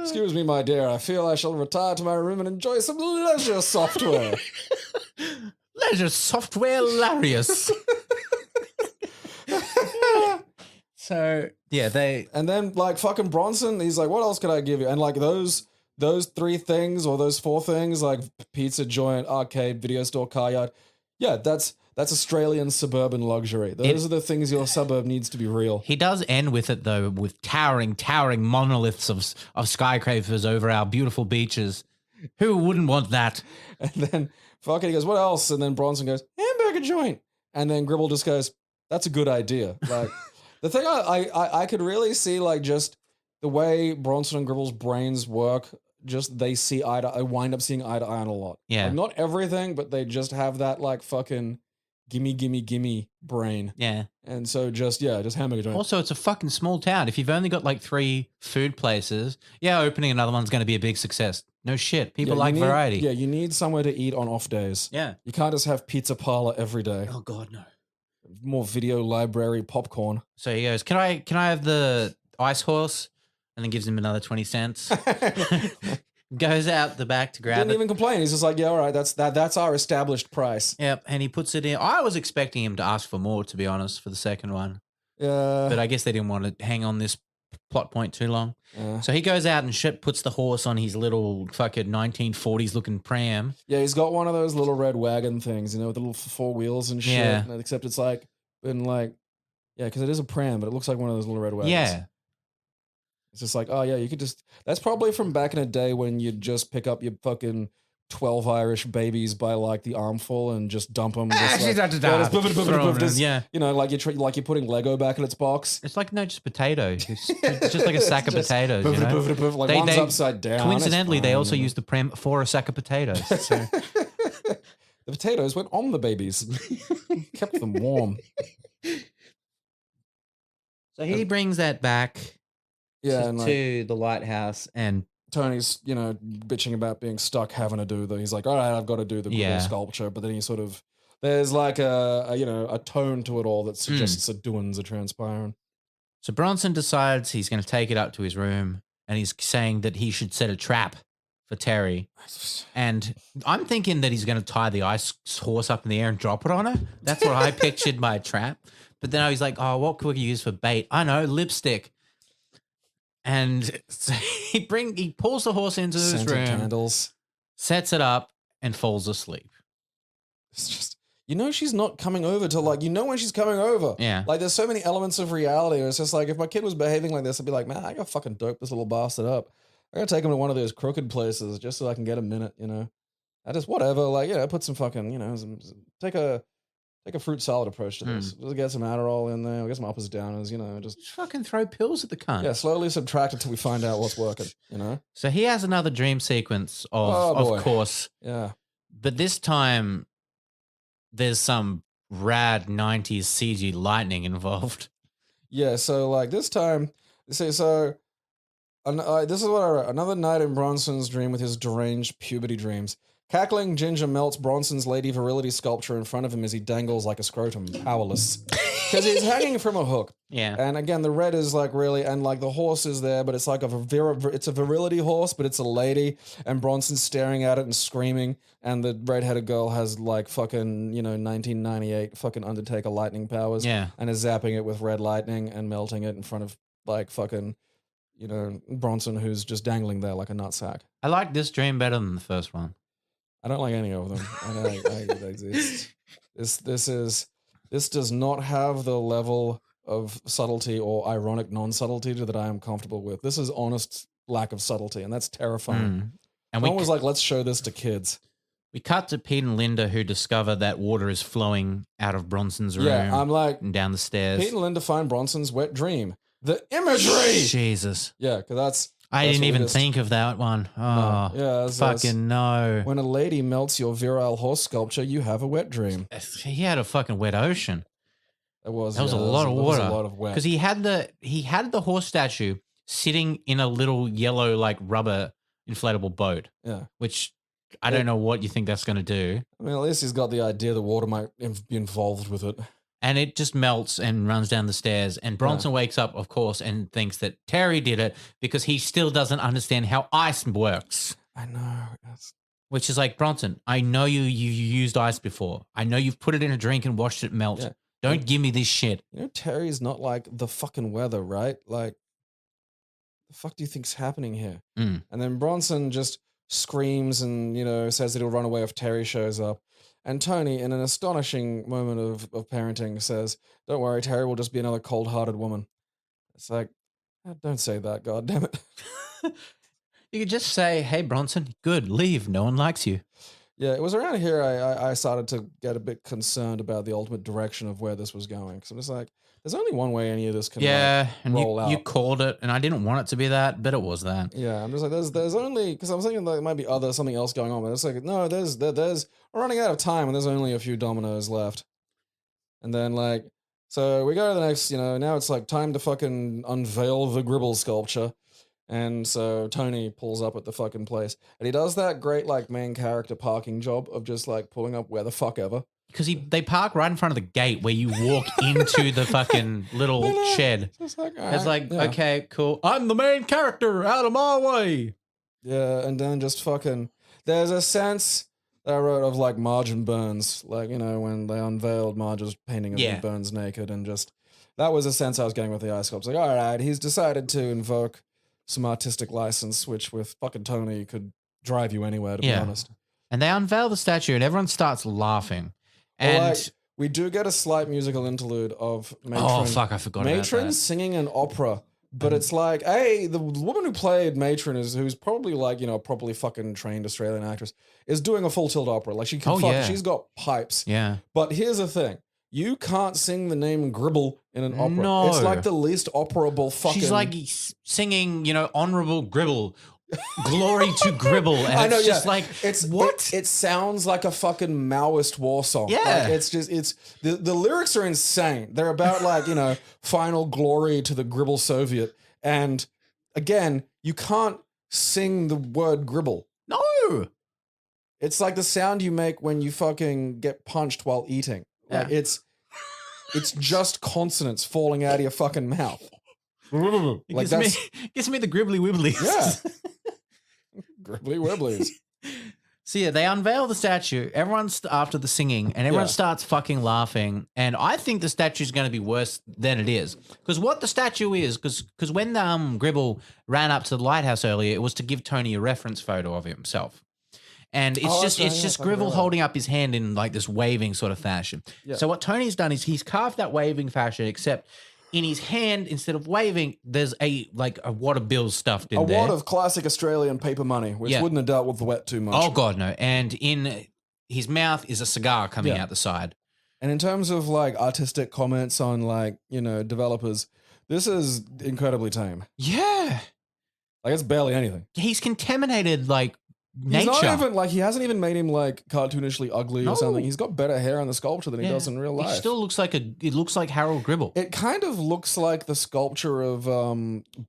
Excuse me, my dear. I feel I shall retire to my room and enjoy some leisure software. Leisure software hilarious. So yeah, and then like fucking Bronson, he's like, what else could I give you? And like those three things or those four things, like pizza joint, arcade, video store, car yard. Yeah, that's Australian suburban luxury. Those are the things your suburb needs to be real. He does end with it though, with towering monoliths of skyscrapers over our beautiful beaches. Who wouldn't want that? And then fucking he goes, what else? And then Bronson goes, hamburger joint. And then Gribble just goes, that's a good idea. Like the thing I could really see, like just the way Bronson and Gribble's brains work, just they wind up seeing eye to eye on a lot. Yeah. Like, not everything, but they just have that like fucking gimme brain. Yeah. And so just hamburger joint. Also, it's a fucking small town. If you've only got like 3 food places, opening another one's going to be a big success. No shit. People like variety. Yeah, you need somewhere to eat on off days. Yeah. You can't just have pizza parlor every day. Oh God, no. More video library popcorn. So he goes, can I have the ice horse? And then gives him another 20 cents. Goes out the back to grab it. Didn't even complain. He's just like, yeah, all right, that's our established price. Yep, and he puts it in. I was expecting him to ask for more, to be honest, for the second one. Yeah. But I guess they didn't want to hang on this plot point too long. So he goes out and puts the horse on his little fucking 1940s looking pram. Yeah, he's got one of those little red wagon things, with the little 4 wheels and shit. Yeah. Except it's like, because it is a pram, but it looks like one of those little red wagons. Yeah. It's just like, oh yeah, you could just. That's probably from back in the day when you'd just pick up your fucking 12 Irish babies by like the armful and just dump them. Yeah. Like you're putting Lego back in its box. It's like just potatoes. It's just like a sack of potatoes. Like one's upside down. Coincidentally, they also use the pram for a sack of potatoes. So. The potatoes went on the babies, kept them warm. So he brings that back. Yeah, to the lighthouse, and Tony's, bitching about being stuck having to do he's like, all right, I've got to do the Gribble sculpture, but then he sort of, there's like a tone to it all that suggests that doings are transpiring. So Bronson decides he's going to take it up to his room, and he's saying that he should set a trap for Terry. And I'm thinking that he's going to tie the ice horse up in the air and drop it on her. That's what I pictured my trap. But then he's like, oh, what could we use for bait? I know, lipstick. And so he pulls the horse into his room, candles, sets it up, and falls asleep. It's just, she's not coming over till when she's coming over. Yeah. Like there's so many elements of reality. It's just like if my kid was behaving like this, I'd be like, man, I gotta fucking dope this little bastard up. I gotta take him to one of those crooked places just so I can get a minute, I just whatever, put some fucking, take a fruit salad approach to this. Just get some Adderall in there. We'll get some uppers downers, just fucking throw pills at the cunt. Yeah, slowly subtract it till we find out what's working, So he has another dream sequence of course. Yeah. But this time there's some rad 90s CG lightning involved. Yeah, so this time, this is what I wrote. Another night in Bronson's dream with his deranged puberty dreams. Cackling Ginger melts Bronson's lady virility sculpture in front of him as he dangles like a scrotum, powerless. Because he's hanging from a hook. Yeah. And again, the red is really, and the horse is there, but it's like it's a virility horse, but it's a lady, and Bronson's staring at it and screaming, and the redheaded girl has fucking, 1998 fucking Undertaker lightning powers. Yeah. And is zapping it with red lightning and melting it in front of fucking, Bronson, who's just dangling there like a nutsack. I like this dream better than the first one. I don't like any of them. I know they exist. This does not have the level of subtlety or ironic non-subtlety that I am comfortable with. This is honest lack of subtlety, and that's terrifying. And one was like, let's show this to kids. We cut to Pete and Linda, who discover that water is flowing out of Bronson's room. Yeah, I'm like, and down the stairs. Pete and Linda find Bronson's wet dream. The imagery! Jesus. Yeah, because I didn't even think of that one. Oh, no. fucking no. When a lady melts your virile horse sculpture, you have a wet dream. He had a fucking wet ocean. That was a lot of water. A lot of wet. Because he had the horse statue sitting in a little yellow rubber inflatable boat. Yeah. Which I don't know what you think that's going to do. I mean, at least he's got the idea the water might be involved with it. And it just melts and runs down the stairs. And Bronson wakes up, of course, and thinks that Terry did it because he still doesn't understand how ice works. I know. Which is like, Bronson, I know you used ice before. I know you've put it in a drink and watched it melt. Yeah. Don't give me this shit. Terry's not like the fucking weather, right? Like, the fuck do you think's happening here? And then Bronson just screams and, says that he'll run away if Terry shows up. And Tony, in an astonishing moment of parenting, says, don't worry, Terry will just be another cold-hearted woman. It's like, don't say that, God damn it. You could just say, hey, Bronson, good, leave. No one likes you. Yeah, it was around here I started to get a bit concerned about the ultimate direction of where this was going. Because I'm just like, there's only one way any of this can roll out. You called it, and I didn't want it to be that, but it was that. Yeah, I'm just like, there's only, because I was thinking there might be something else going on, but it's like, no, there's we're running out of time, and there's only a few dominoes left. And then so we go to the next, now it's time to fucking unveil the Gribble sculpture. And so Tony pulls up at the fucking place, and he does that great main character parking job of just pulling up where the fuck ever. Because they park right in front of the gate where you walk into the fucking little shed. It's okay, cool. I'm the main character, out of my way. Yeah, and then just fucking, there's a sense that I wrote of like Marge and Burns, like, you know, when they unveiled Marge's painting of Yeah. Burns naked, and just that was a sense I was getting with the ice sculpts. Like, all right, he's decided to invoke some artistic license, which with fucking Tony could drive you anywhere, to be honest. And they unveil the statue, and everyone starts laughing. Well, And like, we do get a slight musical interlude of Matron. oh fuck, I forgot about Matron that. singing an opera. But it's like, hey, the woman who played Matron who's probably like, you know, a properly fucking trained Australian actress, is doing a full tilt opera. Like she can she's got pipes. Yeah. But here's the thing. You can't sing the name Gribble in an opera. No. It's like the least operable fucking... She's like singing, you know, Honorable Gribble. Glory to Gribble. And I know, it's just like, what? It sounds like a fucking Maoist war song. Yeah. Like it's the lyrics are insane. They're about like, you know, final glory to the Gribble Soviet. And again, you can't sing the word Gribble. No. It's like the sound you make when you fucking get punched while eating. Like it's just consonants falling out of your fucking mouth. Like gives me the gribbly wibblies. Yeah. Gribbly wibblies. So yeah, they unveil the statue. Everyone's after the singing, and everyone starts fucking laughing. And I think the statue is going to be worse than it is, because what the statue is, because when Gribble ran up to the lighthouse earlier, it was to give Tony a reference photo of himself. And it's just Gribble holding up his hand in like this waving sort of fashion. Yeah. So what Tony's done is he's carved that waving fashion, except in his hand, instead of waving, there's a wad of bills stuffed in there. A wad of classic Australian paper money, which wouldn't have dealt with the wet too much. Oh, God, no. And in his mouth is a cigar coming out the side. And in terms of like artistic comments on like, you know, developers, this is incredibly tame. Yeah. Like it's barely anything. He's contaminated like nature. He's not even like, he hasn't even made him like cartoonishly ugly or something. He's got better hair on the sculpture than he does in real life. He still looks like it looks like Harold Gribble. It kind of looks like the sculpture of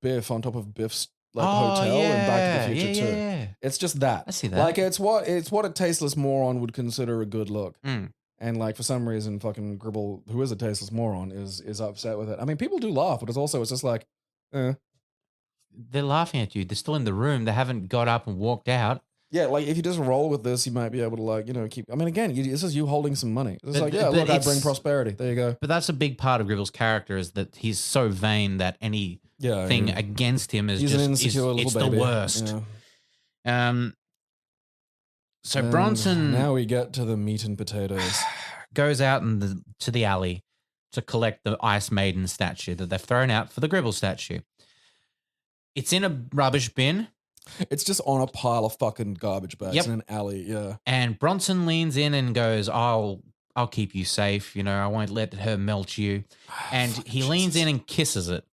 Biff on top of Biff's like hotel in Back to the Future 2. Yeah. It's just that. I see that. Like it's what a tasteless moron would consider a good look. Mm. And like for some reason fucking Gribble, who is a tasteless moron, is upset with it. I mean, people do laugh, but it's just like they're laughing at you. They're still in the room. They haven't got up and walked out. Yeah, like if you just roll with this, you might be able to like, you know, keep... I mean, again, this is you holding some money. It's like, yeah, look, I bring prosperity. There you go. But that's a big part of Gribble's character, is that he's so vain that anything against him is he's just... an insecure little it's baby. the worst. Yeah. So Bronson... Now we get to the meat and potatoes. Goes out to the alley to collect the Ice Maiden statue that they've thrown out for the Gribble statue. It's in a rubbish bin. It's just on a pile of fucking garbage bags in an alley, yeah. And Bronson leans in and goes, I'll keep you safe, you know, I won't let her melt you. And he leans in and kisses it.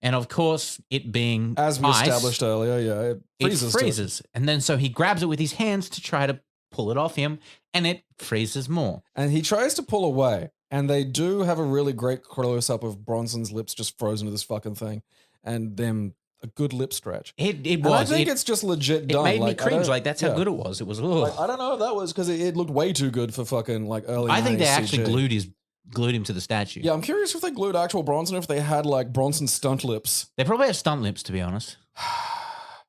And of course, it being as we established earlier, it freezes. And then so he grabs it with his hands to try to pull it off him, and it freezes more. And he tries to pull away, and they do have a really great close-up of Bronson's lips just frozen to this fucking thing, and them... a good lip stretch. It was. I think it's just legit done. It made me cringe. Like, that's how good it was. It was, like, I don't know if that was because it looked way too good for fucking like early. I think they actually CG. glued him to the statue. Yeah, I'm curious if they glued actual Bronson, if they had like Bronson stunt lips. They probably have stunt lips, to be honest.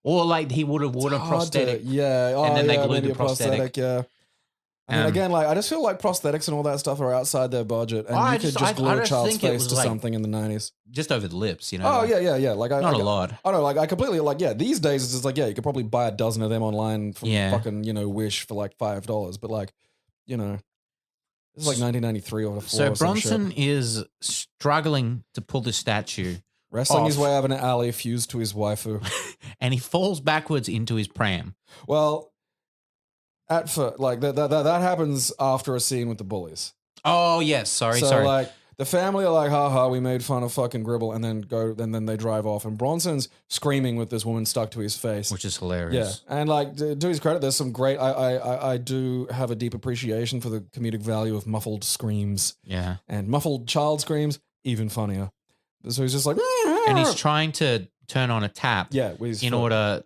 Or like he would have worn a prosthetic. And then they glued the prosthetic. Yeah. I mean, again, like I just feel like prosthetics and all that stuff are outside their budget, and you could just glue a child's face to something in the 90s. Just over the lips, you know. Oh, yeah. Like not a lot. I know, like I completely like, these days it's just like, you could probably buy a dozen of them online from fucking, you know, Wish for like $5. But like, you know, this is like 1993 or so Bronson is struggling to pull this statue. Wrestling his way out of an alley, fused to his waifu. And he falls backwards into his pram. Well... At first, like that happens after a scene with the bullies. Oh yes, sorry. Like the family are like, "Ha, we made fun of fucking Gribble," and then they drive off, and Bronson's screaming with this woman stuck to his face, which is hilarious. Yeah, and like to his credit, there's some great. I do have a deep appreciation for the comedic value of muffled screams. Yeah, and muffled child screams even funnier. So he's just like, and he's trying to turn on a tap. In order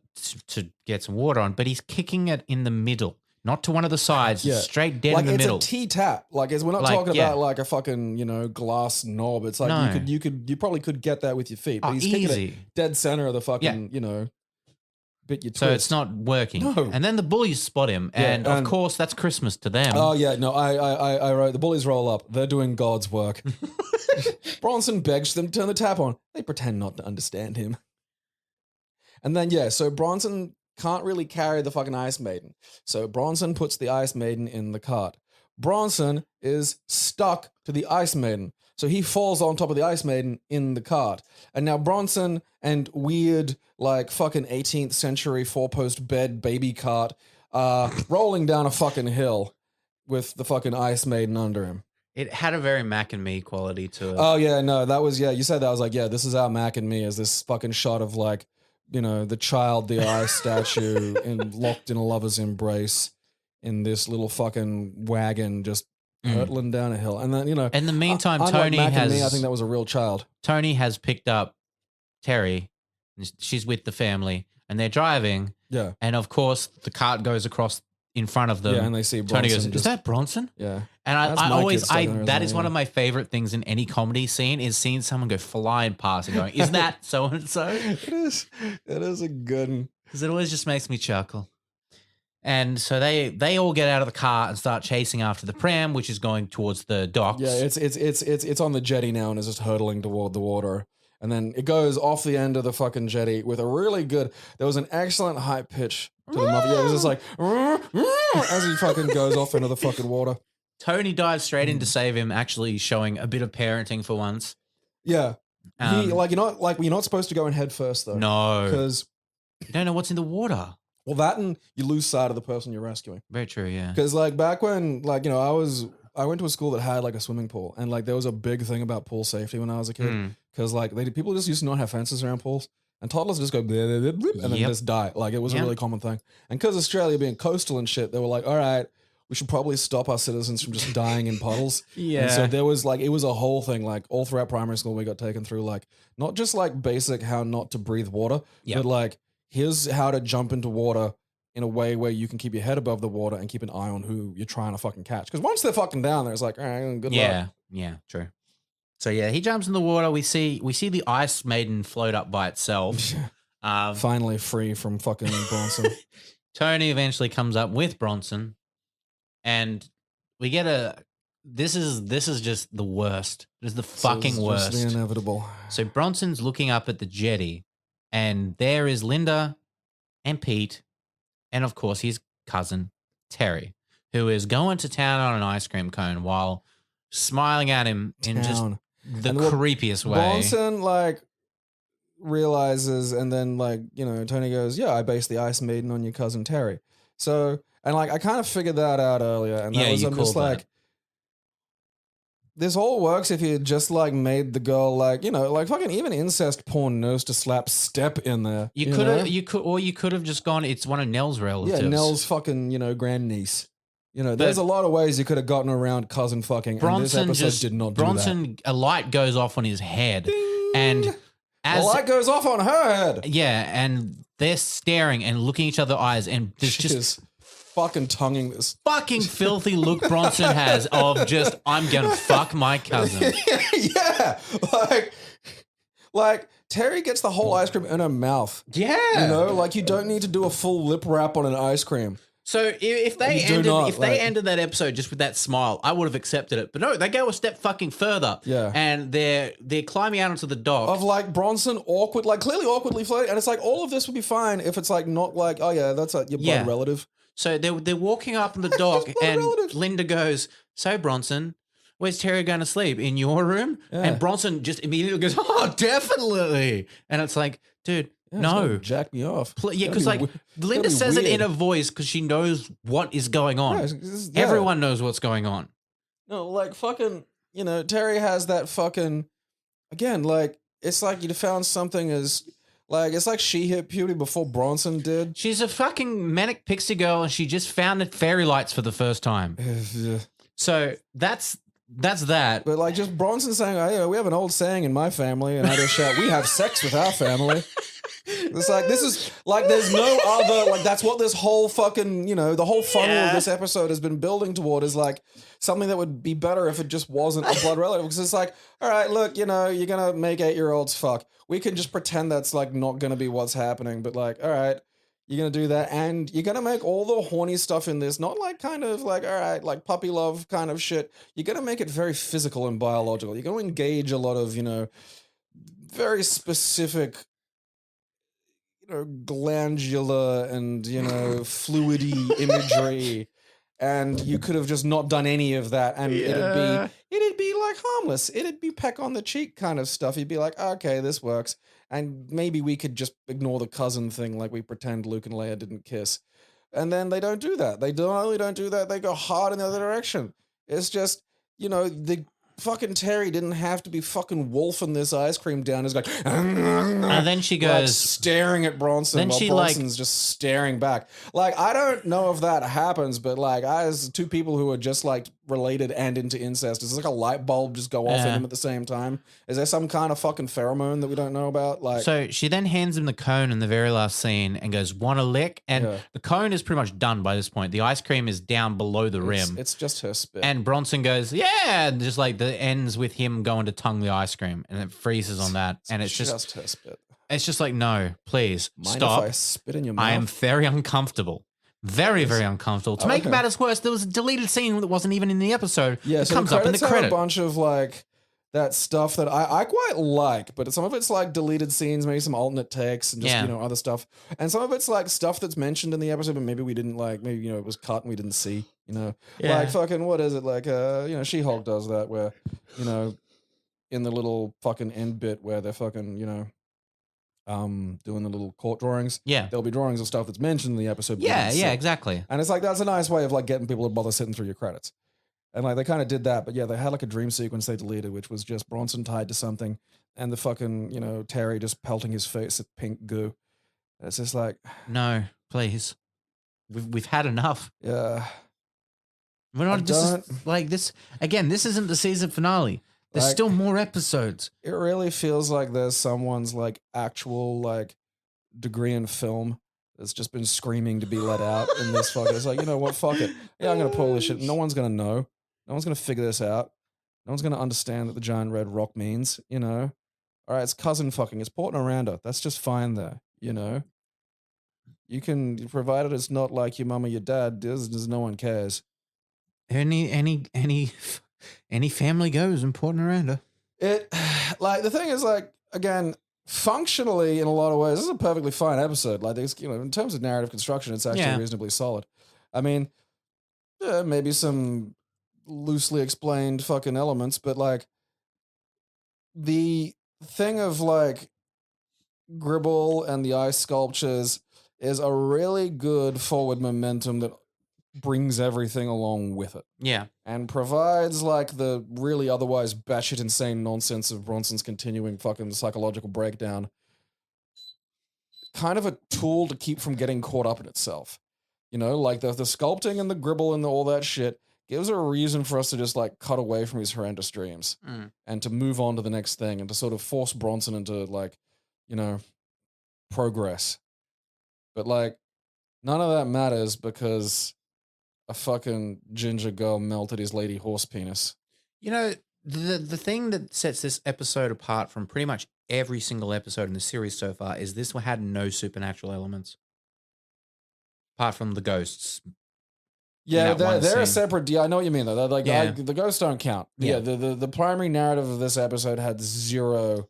to get some water on, but he's kicking it in the middle. Not to one of the sides, straight dead in the middle. Like it's a T-tap. Like we're not talking about like a fucking, you know, glass knob. It's like you probably could get that with your feet. But he's kicking it dead center of the fucking, you know, bit your twist. So it's not working. No. And then the bullies spot him. And of course, that's Christmas to them. Oh, yeah. No, I wrote, the bullies roll up. They're doing God's work. Bronson begs them to turn the tap on. They pretend not to understand him. And then, so Bronson can't really carry the fucking Ice Maiden. So Bronson puts the Ice Maiden in the cart. Bronson is stuck to the Ice Maiden. So he falls on top of the Ice Maiden in the cart. And now Bronson and weird, like, fucking 18th century four-post bed baby cart are rolling down a fucking hill with the fucking Ice Maiden under him. It had a very Mac and Me quality to it. Oh, yeah, no, that was, you said that. I was like, this is our Mac and Me, is this fucking shot of, like, the child, the ice statue, locked in a lover's embrace in this little fucking wagon just hurtling down a hill. And then, in the meantime, Tony has... Me, I think that was a real child. Tony has picked up Terry. She's with the family, and they're driving. Yeah. And, of course, the cart goes across in front of them. Yeah, and they see Bronson. Tony goes, is that Bronson? Yeah. And that is one of my favorite things in any comedy scene is seeing someone go flying past and going, is that so-and-so? It is a good one. Because it always just makes me chuckle. And so they all get out of the car and start chasing after the pram, which is going towards the docks. Yeah, it's on the jetty now and is just hurtling toward the water. And then it goes off the end of the fucking jetty with a really good... There was an excellent high pitch to the muffin. Yeah, it was just like... as he fucking goes off into the fucking water. Tony dives straight in to save him, actually showing a bit of parenting for once. Yeah. You're not supposed to go in head first, though. No. Because... You don't know what's in the water. Well, that and you lose sight of the person you're rescuing. Very true, yeah. Because, back when, I went to a school that had, a swimming pool. And, there was a big thing about pool safety when I was a kid. Because, people just used to not have fences around pools. And toddlers just go, bleh, bleh, bleh, and then just die. It was a really common thing. And because Australia being coastal and shit, they were like, all right, we should probably stop our citizens from just dying in puddles. Yeah. And so there was, it was a whole thing. All throughout primary school, we got taken through, not just, basic how not to breathe water, but, here's how to jump into water in a way where you can keep your head above the water and keep an eye on who you're trying to fucking catch. Because once they're fucking down there, it's like, all right, good luck. Yeah, true. So yeah, he jumps in the water. We see the Ice Maiden float up by itself. Finally free from fucking Bronson. Tony eventually comes up with Bronson, and we get this is just the worst. It is the fucking worst. Just the inevitable. So Bronson's looking up at the jetty, and there is Linda and Pete, and of course his cousin Terry, who is going to town on an ice cream cone while smiling at him in just the creepiest way. Bronson realizes, and then Tony goes, "Yeah, I based the Ice Maiden on your cousin Terry." So, and I kind of figured that out earlier, and that was, I'm just like, this all works if you just made the girl fucking even incest porn knows to slap step in there. You could have just gone, it's one of Nell's relatives. Yeah, Nell's fucking grandniece. There's a lot of ways you could have gotten around cousin fucking. Bronson and this episode did not do that. A light goes off on his head. Ding! And a light goes off on her head. Yeah, and they're staring and looking each other eyes, and there's just fucking tonguing this fucking filthy look Bronson has of just, I'm gonna fuck my cousin. Yeah. Terry gets the whole ice cream in her mouth. Yeah. You don't need to do a full lip wrap on an ice cream. So if they ended that episode just with that smile, I would have accepted it. But no, they go a step fucking further. Yeah. And they're climbing out onto the dock. Of Bronson clearly awkwardly floating. And it's all of this would be fine if it's not oh yeah, that's your blood relative. So they're walking up on the dock and Linda goes, "So Bronson, where's Terry going to sleep? In your room?" Yeah. And Bronson just immediately goes, "Oh, definitely." And it's like, dude, no. Jack me off. Because Linda says it in a voice because she knows what is going on. Yeah, everyone knows what's going on. No, fucking, Terry has that fucking, again, it's you'd found something as... it's like she hit puberty before Bronson did. She's a fucking manic pixie girl and she just found fairy lights for the first time. So that's that. But just Bronson saying, "Oh, yeah, we have an old saying in my family," and I just shout, "We have sex with our family." It's this is there's no other, that's what this whole fucking, the whole funnel of this episode has been building toward is something that would be better if it just wasn't a blood relative. Because it's all right, look, you're going to make 8-year-olds fuck. We can just pretend that's not going to be what's happening. But all right, You're going to do that. And you're going to make all the horny stuff in this, not like kind of like, all right, like puppy love kind of shit. You're going to make it very physical and biological. You're going to engage a lot of, very specific, glandular and, fluidy imagery. And you could have just not done any of that, and it'd be like harmless. It'd be peck on the cheek kind of stuff. You'd be like, okay, this works, and maybe we could just ignore the cousin thing, like we pretend Luke and Leia didn't kiss, and then they don't do that. They don't only don't do that; they go hard in the other direction. It's just the fucking Terry didn't have to be fucking wolfing this ice cream down. It's like, and then she goes staring at Bronson while Bronson's just staring back. Like, I don't know if that happens, but like, as two people who are just like related and into incest, is like a light bulb just go off in them at the same time? Is there some kind of fucking pheromone that we don't know about? Like, so she then hands him the cone in the very last scene and goes, "Want a lick?" And the cone is pretty much done by this point. The ice cream is down below the rim. It's just her spit. And Bronson goes, "Yeah," and just like the ends with him going to tongue the ice cream, and it freezes on that, and it's just her spit. It's just like, no, please Mind stop. if I spit in your mouth? I am very uncomfortable. Very, very uncomfortable. To make matters worse, there was a deleted scene that wasn't even in the episode. Yeah, it so comes up in the credit. A bunch of like that stuff that I quite like, but some of it's like deleted scenes, maybe some alternate text and just other stuff, and some of it's like stuff that's mentioned in the episode, but maybe we didn't like. Maybe it was cut and we didn't see. Like fucking what is it like? She-Hulk does that where in the little fucking end bit where they're fucking doing the little court drawings. Yeah. There'll be drawings of stuff that's mentioned in the episode. Yeah, exactly. And it's like, that's a nice way of like getting people to bother sitting through your credits. And like, they kind of did that, but yeah, they had like a dream sequence they deleted, which was just Bronson tied to something and the fucking, Terry just pelting his face with pink goo. It's just like, no, please. We've had enough. Yeah. We're not just like this. Again, this isn't the season finale. There's still more episodes. It really feels like there's someone's like actual like degree in film that's just been screaming to be let out in this fucker. It's like, you know what, fuck it. Yeah, I'm going to pull this shit. No one's going to know. No one's going to figure this out. No one's going to understand that the giant red rock means, All right, it's cousin fucking. It's Portland Miranda. That's just fine there, You can, provided it's not like your mum or your dad, there's no one cares. Any family goes in Port Miranda. It, like, the thing is, like, again, functionally, in a lot of ways, this is a perfectly fine episode. Like, in terms of narrative construction, it's actually reasonably solid. I mean, maybe some loosely explained fucking elements, but, like, the thing of, like, Gribble and the ice sculptures is a really good forward momentum that brings everything along with it. Yeah. And provides like the really otherwise batshit insane nonsense of Bronson's continuing fucking psychological breakdown. Kind of a tool to keep from getting caught up in itself. Like the sculpting and the Gribble and all that shit gives a reason for us to just like cut away from his horrendous dreams and to move on to the next thing and to sort of force Bronson into like, progress. But like, none of that matters because a fucking ginger girl melted his lady horse penis. The thing that sets this episode apart from pretty much every single episode in the series so far is this one had no supernatural elements. Apart from the ghosts. Yeah, they're a separate. Yeah, I know what you mean though. They're like the ghosts don't count. Yeah, the primary narrative of this episode had zero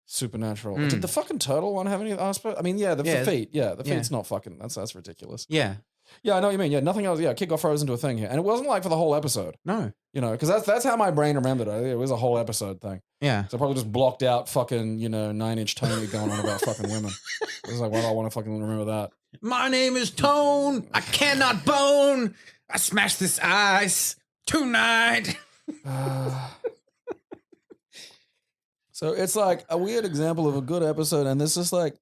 supernatural. Did the fucking turtle one have any aspect? I mean, the feet. Yeah, the feet's not fucking. That's ridiculous. Yeah. Yeah, I know what you mean. Yeah, nothing else. Yeah, kid got frozen into a thing here. And it wasn't like for the whole episode. No. Because that's how my brain remembered it. It was a whole episode thing. Yeah. So I probably just blocked out fucking, 9-inch Tony going on about fucking women. I was like, why do I want to fucking remember that? My name is Tone. I cannot bone. I smashed this ice tonight. So it's like a weird example of a good episode. And this is like,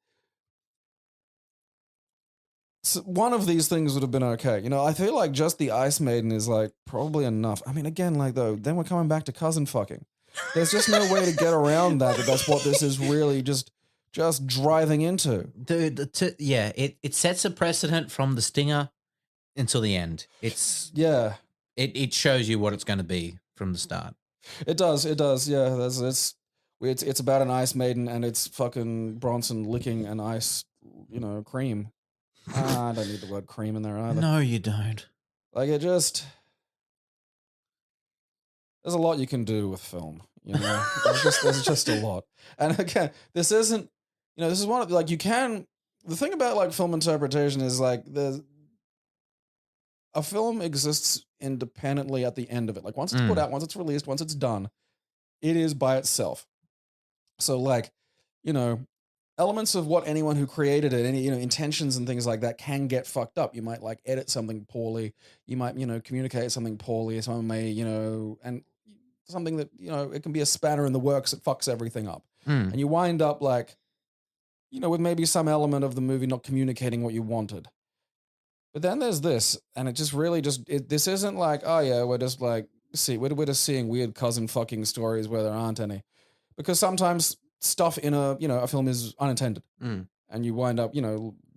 one of these things would have been okay. I feel like just the Ice Maiden is like probably enough. I mean, again, like though, then we're coming back to cousin fucking. There's just no way to get around that that's what this is really just driving into. Dude, it sets a precedent from the stinger until the end. It shows you what it's going to be from the start. It does. Yeah, it's about an Ice Maiden and it's fucking Bronson licking an ice, cream. I don't need the word cream in there either. No, you don't. Like it just, there's a lot you can do with film, you know. there's just a lot. And again, this isn't, this is one of like you can. The thing about like film interpretation is like a film exists independently at the end of it. Like once it's put out, once it's released, once it's done, it is by itself. So like, elements of what anyone who created it, any, intentions and things like that can get fucked up. You might like edit something poorly. You might, communicate something poorly. Someone may, and something that, it can be a spanner in the works that fucks everything up. And you wind up like, with maybe some element of the movie not communicating what you wanted. But then there's this, and it just really this isn't like, oh yeah, we're just like, we're just seeing weird cousin fucking stories where there aren't any. Because sometimes stuff in a film is unintended. And you wind up,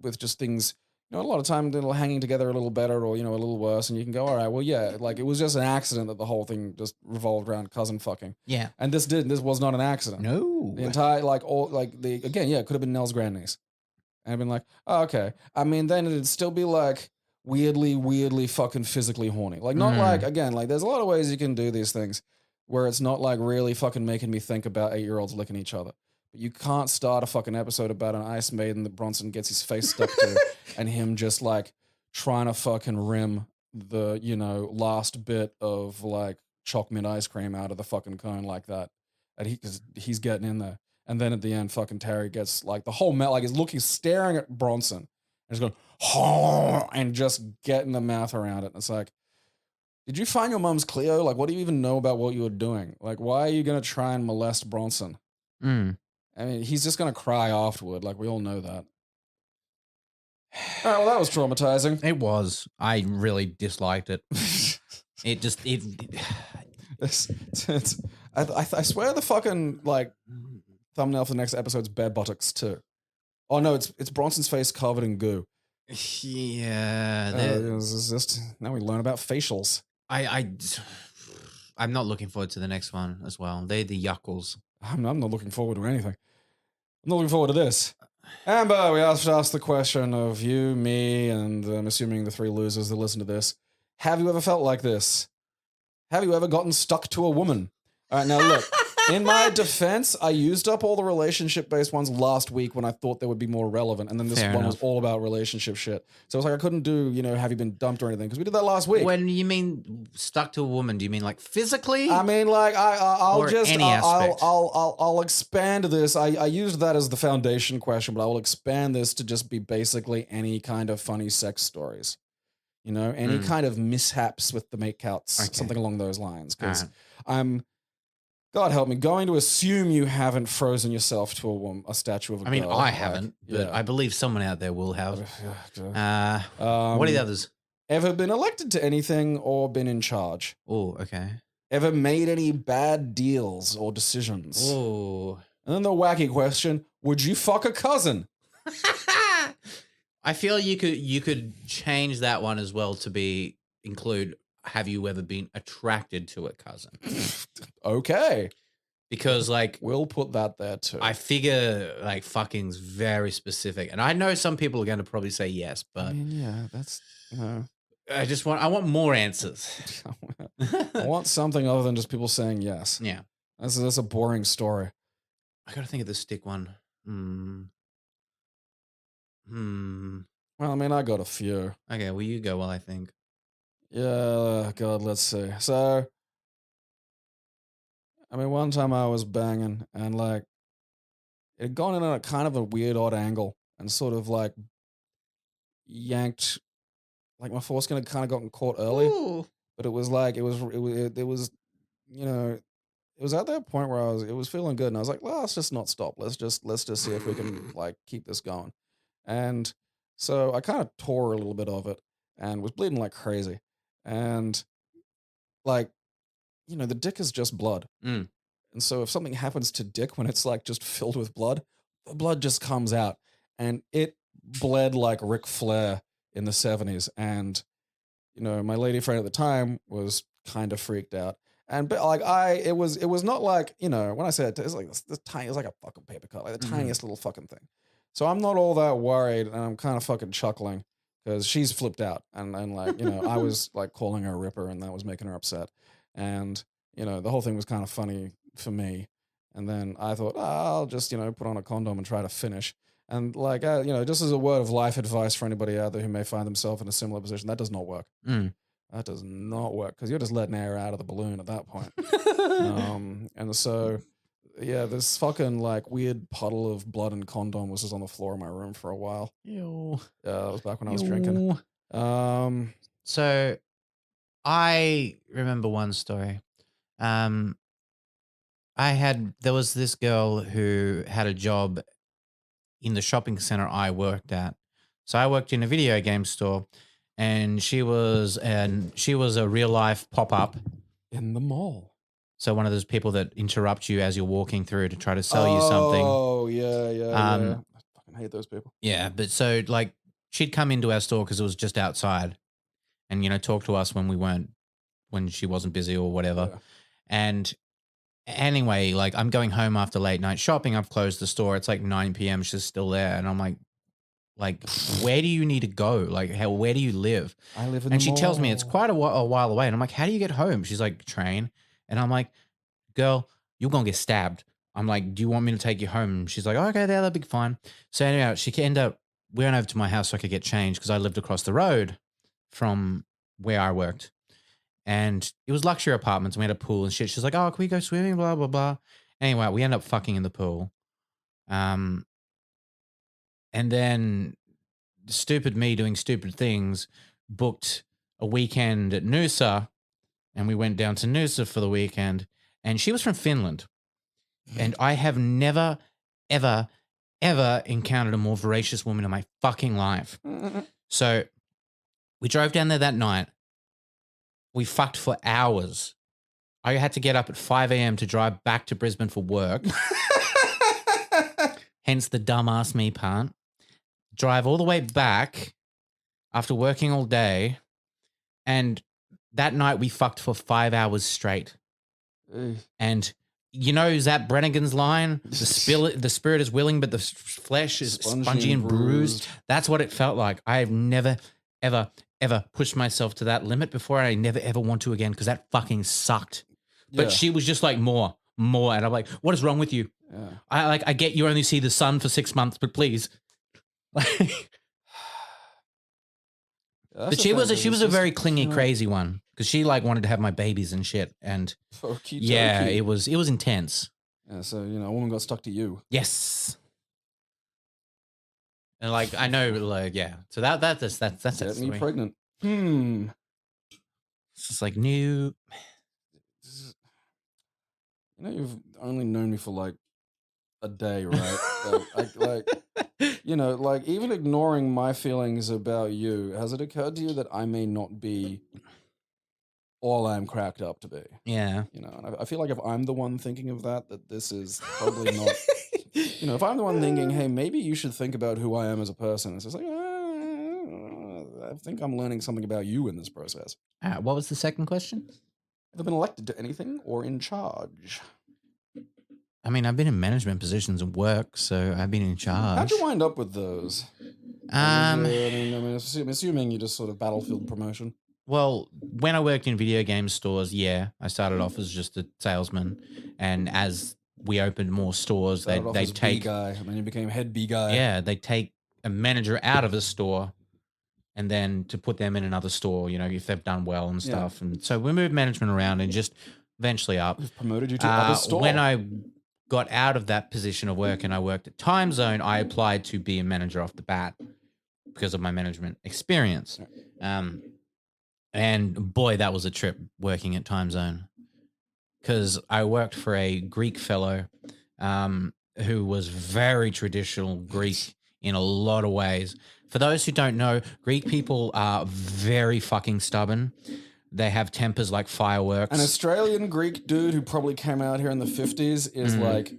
with just things, a lot of time they're hanging together a little better or, a little worse. And you can go, all right, well, yeah, like it was just an accident that the whole thing just revolved around cousin fucking. Yeah. And this was not an accident. No. The entire, it could have been Nell's grandniece. And I've been like, oh, okay. I mean, then it'd still be like weirdly fucking physically horny. Like, not like, again, like there's a lot of ways you can do these things where it's not like really fucking making me think about 8-year-olds licking each other. But you can't start a fucking episode about an Ice Maiden that Bronson gets his face stuck to and him just like trying to fucking rim the, last bit of like choc mint ice cream out of the fucking cone like that. And he's getting in there. And then at the end, fucking Terry gets like the whole like is looking, staring at Bronson and he's going, and just getting the mouth around it. And it's like, did you find your mom's Cleo? Like, what do you even know about what you were doing? Like, why are you going to try and molest Bronson? I mean, he's just going to cry afterward. Like, we all know that. All right, well, that was traumatizing. It was. I really disliked it. I swear the fucking, like, thumbnail for the next episode's bare buttocks, too. Oh, no, it's Bronson's face covered in goo. Yeah. Now we learn about facials. I'm not looking forward to the next one as well. They're the yuckles. I'm not looking forward to anything. I'm not looking forward to this. Amber, we asked the question of you, me, and I'm assuming the 3 losers that listen to this. Have you ever felt like this? Have you ever gotten stuck to a woman? All right, now look. In my defense, I used up all the relationship-based ones last week when I thought they would be more relevant, and then this one was all about relationship shit. So it's like I couldn't do, have you been dumped or anything, because we did that last week. When you mean stuck to a woman, do you mean like physically? I mean, like I'll expand this. I used that as the foundation question, but I will expand this to just be basically any kind of funny sex stories. Any kind of mishaps with the makeouts, something along those lines. Because I'm, God help me, going to assume you haven't frozen yourself to a statue of a girl. I mean, I haven't, but I believe someone out there will have. What are the others? Ever been elected to anything or been in charge? Oh, okay. Ever made any bad deals or decisions? Oh. And then the wacky question, would you fuck a cousin? I feel you could change that one as well to include, have you ever been attracted to a cousin? Okay. Because like we'll put that there too. I figure like fucking's very specific. And I know some people are going to probably say yes, but I mean, yeah, that's I want more answers. I want something other than just people saying yes. Yeah. That's a boring story. I got to think of the stick one. Well, I mean, I got a few. Okay, well, you go while I think. Yeah, God, let's see. So, I mean, one time I was banging and like it had gone in on a kind of a weird odd angle and sort of like yanked, like my foreskin had kind of gotten caught early. Ooh. But it was like, it was, it was at that point where it was feeling good. And I was like, well, let's just not stop. Let's just see if we can like keep this going. And so I kind of tore a little bit of it and was bleeding like crazy. And like, the dick is just blood. And so if something happens to dick when it's like just filled with blood, the blood just comes out and it bled like Ric Flair in the 70s. And, my lady friend at the time was kind of freaked out. And but like it was not like, when I say it was like the tiny, it was like a fucking paper cut, like the tiniest little fucking thing. So I'm not all that worried, and I'm kind of fucking chuckling because she's flipped out, and like, I was like calling her a ripper, and that was making her upset, and the whole thing was kind of funny for me, and then I thought, I'll just put on a condom and try to finish, and like just as a word of life advice for anybody out there who may find themselves in a similar position, that does not work. That does not work because you're just letting air out of the balloon at that point. And so, yeah, this fucking like weird puddle of blood and condom was just on the floor of my room for a while. Ew. That was back when I was drinking. So I remember one story. There was this girl who had a job in the shopping center I worked at. So I worked in a video game store. And she was a real life pop-up in the mall. So one of those people that interrupt you as you're walking through to try to sell you something. Oh, yeah. I fucking hate those people. Yeah, but so like she'd come into our store because it was just outside and, talk to us when she wasn't busy or whatever. Yeah. And anyway, like I'm going home after late night shopping. I've closed the store. It's like 9 p.m. She's still there. And I'm like, where do you need to go? Like, where do you live? I live in And the she tells me mall. it's quite a while away. And I'm like, how do you get home? She's like, train. And I'm like, girl, you're going to get stabbed. I'm like, do you want me to take you home? She's like, oh, okay, that'll be fine. So anyway, we went over to my house so I could get changed because I lived across the road from where I worked. And it was luxury apartments. We had a pool and shit. She's like, oh, can we go swimming? Blah, blah, blah. Anyway, we end up fucking in the pool. And then stupid me doing stupid things booked a weekend at Noosa, and we went down to Noosa for the weekend, and she was from Finland. And I have never, ever, ever encountered a more voracious woman in my fucking life. So we drove down there that night. We fucked for hours. I had to get up at 5 a.m. to drive back to Brisbane for work. Hence the dumbass me part. Drive all the way back after working all day. And that night we fucked for 5 hours straight. And Zap Brannigan's line, the spirit is willing, but the flesh is spongy and bruised. That's what it felt like. I have never, ever, ever pushed myself to that limit before. I never, ever want to again because that fucking sucked. Yeah. But she was just like, more. And I'm like, what is wrong with you? Yeah. I get you only see the sun for 6 months, but please. But she was a very clingy, crazy one because she like wanted to have my babies and shit, and yeah, it was intense. Yeah, so a woman got stuck to you. Yes, and like I know, like yeah, so that's Get me pregnant. It's just like new. You've only known me for like a day, right? like even ignoring my feelings about you, has it occurred to you that I may not be all I'm cracked up to be? Yeah. And I feel like if I'm the one thinking of that this is probably not, if I'm the one thinking, hey, maybe you should think about who I am as a person, it's just like, I think I'm learning something about you in this process. What was the second question? Have you been elected to anything or in charge? I mean, I've been in management positions at work, so I've been in charge. How'd you wind up with those? I'm assuming you just sort of battlefield promotion. Well, when I worked in video game stores, yeah, I started off as just a salesman, and as we opened more stores, they take B guy, and then you became head B guy. Yeah, they take a manager out of a store, and then to put them in another store, if they've done well and stuff. Yeah. And so we moved management around and just eventually up. We've promoted you to other store. When I got out of that position of work and I worked at Time Zone, I applied to be a manager off the bat because of my management experience. And boy, that was a trip working at Time Zone because I worked for a Greek fellow who was very traditional Greek in a lot of ways. For those who don't know, Greek people are very fucking stubborn. They have tempers like fireworks. An Australian Greek dude who probably came out here in the 50s is like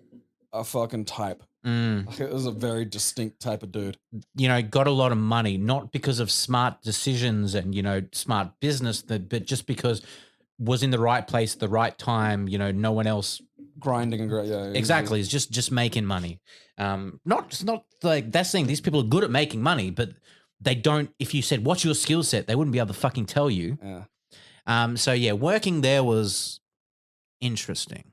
a fucking type. Like, it was a very distinct type of dude. Got a lot of money, not because of smart decisions and, smart business, but just because was in the right place at the right time. No one else grinding and Exactly. It's just making money. It's not like that's the thing. These people are good at making money, but they don't. If you said what's your skill set, they wouldn't be able to fucking tell you. Yeah. So yeah, working there was interesting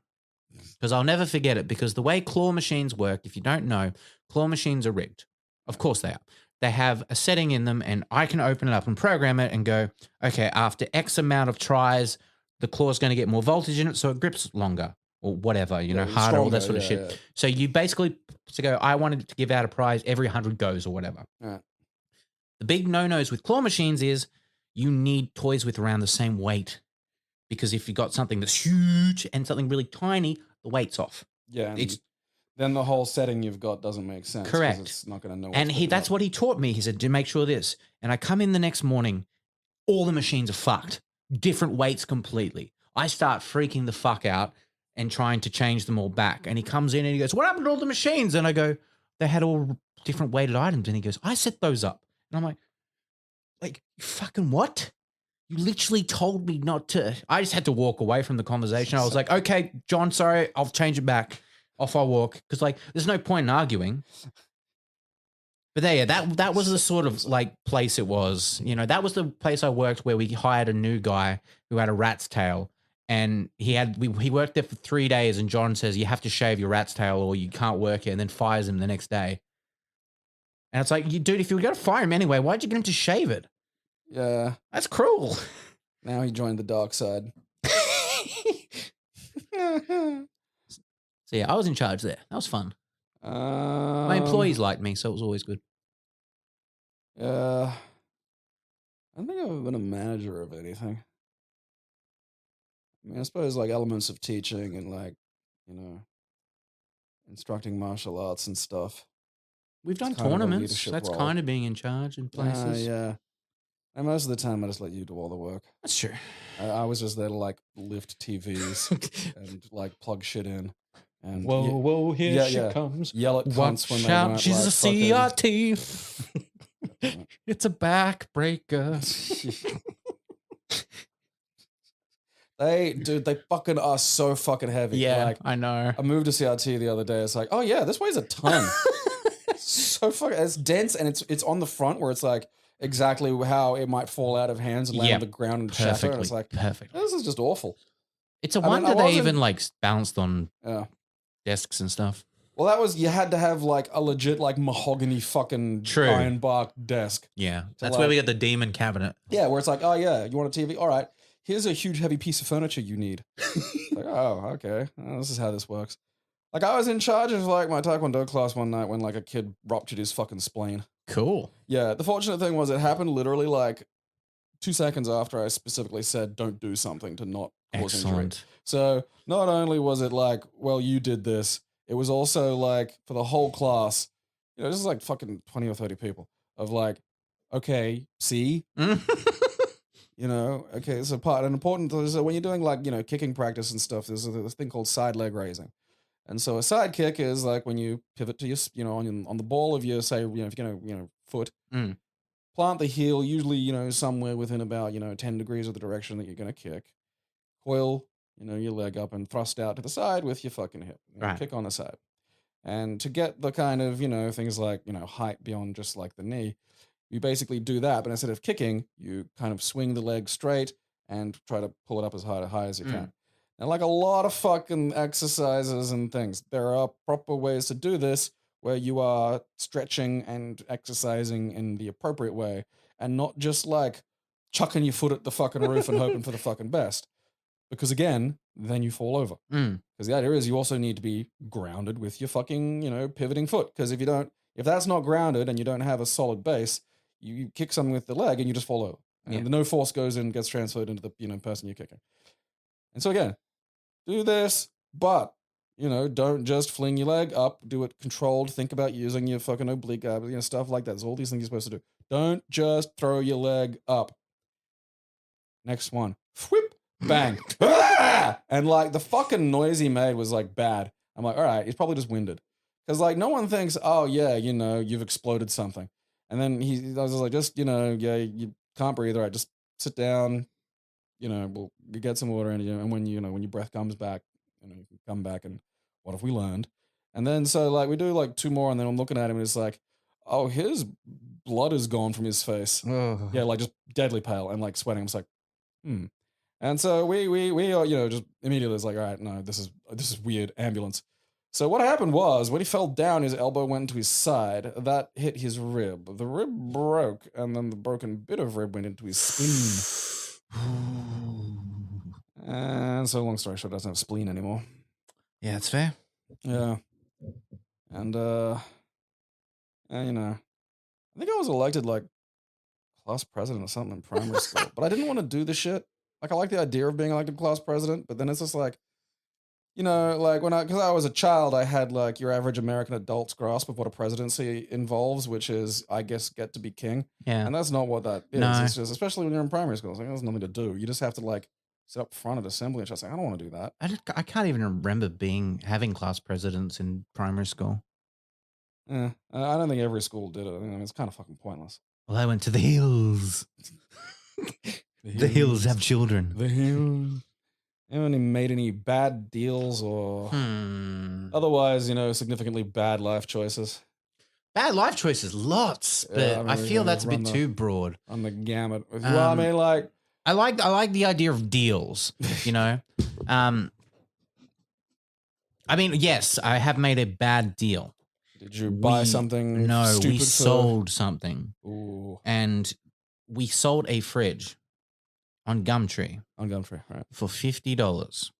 because I'll never forget it. Because the way claw machines work, if you don't know, claw machines are rigged. Of course they are. They have a setting in them, and I can open it up and program it and go, okay, after X amount of tries, the claw is going to get more voltage in it, so it grips longer. Or whatever, harder, all that sort of shit. Yeah. So you basically go, I wanted to give out a prize every 100 goes or whatever. Yeah. The big no-nos with claw machines is you need toys with around the same weight because if you've got something that's huge and something really tiny, the weight's off. Yeah, then the whole setting you've got doesn't make sense. Correct. It's not going to know and that's what he taught me. He said, to make sure this. And I come in the next morning, all the machines are fucked. Different weights completely. I start freaking the fuck out and trying to change them all back. And he comes in and he goes, what happened to all the machines? And I go, they had all different weighted items. And he goes, I set those up. And I'm like, fucking what? You literally told me not to. I just had to walk away from the conversation. I was like, okay, John, sorry, I'll change it back. Off I walk. Because there's no point in arguing. But there, that was the sort of place it was. That was the place I worked where we hired a new guy who had a rat's tail. And he worked there for 3 days, and John says, you have to shave your rat's tail or you can't work here, and then fires him the next day. And it's like, dude, if you were going to fire him anyway, why'd you get him to shave it? Yeah. That's cruel. Now he joined the dark side. So yeah, I was in charge there. That was fun. My employees liked me, so it was always good. Yeah. I don't think I've ever been a manager of anything. I mean, I suppose elements of teaching and instructing martial arts and stuff. We've done tournaments. That's kind of being in charge in places. Yeah. And most of the time, I just let you do all the work. That's true. I was just there to lift TVs and plug shit in. And whoa, here she comes. Yell at cunts when they out, she's a CRT. It's a backbreaker. They fucking are so fucking heavy. Yeah, I know. I moved to CRT the other day. It's like, oh yeah, this weighs a ton. So fucking, it's dense and it's on the front where it's exactly how it might fall out of hands and land on the ground and shatter. And it's perfect. This is just awful. It's a wonder they even bounced on desks and stuff. Well, you had to have a legit mahogany fucking iron bark desk. Yeah, that's where we got the demon cabinet. Yeah, where it's oh yeah, you want a TV? All right, here's a huge heavy piece of furniture you need. Oh, okay, this is how this works. I was in charge of my Taekwondo class one night when a kid ruptured his fucking spleen. Cool. Yeah, the fortunate thing was it happened literally 2 seconds after I specifically said don't do something to not cause injury. So not only was it well, you did this, it was also for the whole class, this is fucking 20 or 30 people of okay, see? Okay, so an important so when you're doing kicking practice and stuff, there's this thing called side leg raising. And so a side kick is when you pivot to your, on the ball of your, say, if you're going foot, plant the heel, usually, somewhere within about, 10 degrees of the direction that you're going to kick. Coil, your leg up and thrust out to the side with your fucking hip. Right. Kick on the side. And to get the kind of, things height beyond just the knee, you basically do that. But instead of kicking, you kind of swing the leg straight and try to pull it up as high as you can. And a lot of fucking exercises and things, there are proper ways to do this where you are stretching and exercising in the appropriate way and not just chucking your foot at the fucking roof and hoping for the fucking best. Because again, then you fall over. Because the idea is you also need to be grounded with your fucking, pivoting foot. Because if that's not grounded and you don't have a solid base, you kick something with the leg and you just fall over. And no force goes in and gets transferred into the person you're kicking. And so again, do this, but, don't just fling your leg up. Do it controlled. Think about using your fucking oblique, stuff like that. There's all these things you're supposed to do. Don't just throw your leg up. Next one. Whip, bang. And the fucking noise he made was bad. I'm all right, he's probably just winded. Because no one thinks, oh yeah, you've exploded something. And then I was just, you can't breathe. All right, just sit down. We'll get some water in you, and when when your breath comes back, you can come back and what have we learned? And then so like we do like 2 more, and then I'm looking at him and it's like, oh, his blood is gone from his face. Ugh. Yeah, like just deadly pale and like sweating. I'm just like, hmm. And so we are, just immediately was like, all right, no, this is weird. Ambulance. So what happened was when he fell down, his elbow went into his side. That hit his rib. The rib broke, and then the broken bit of rib went into his spleen. And so long story short, doesn't have spleen anymore. Yeah, that's fair. Yeah. And I think I was elected like class president or something in primary school, but I didn't want to do the shit. Like I like the idea of being elected class president, but then it's just like, like because I was a child, I had like your average American adult's grasp of what a presidency involves, which is, I guess, get to be king. Yeah. And that's not what that is. No. It's just, especially when you're in primary school, it's like, there's nothing to do. You just have to like sit up front at assembly and just like, I don't want to do that. I can't even remember having class presidents in primary school. I don't think every school did it. I mean, it's kind of fucking pointless. Well, I went to the hills. The hills have children. The hills. Haven't he made any bad deals or otherwise, significantly bad life choices? Bad life choices, lots, but I feel that's a bit too broad. On the gamut. Well, I mean, like I like the idea of deals. I mean, yes, I have made a bad deal. Did you buy something? No, stupid we sold something. Ooh. And we sold a fridge on Gumtree. On Gumtree, right. For $50.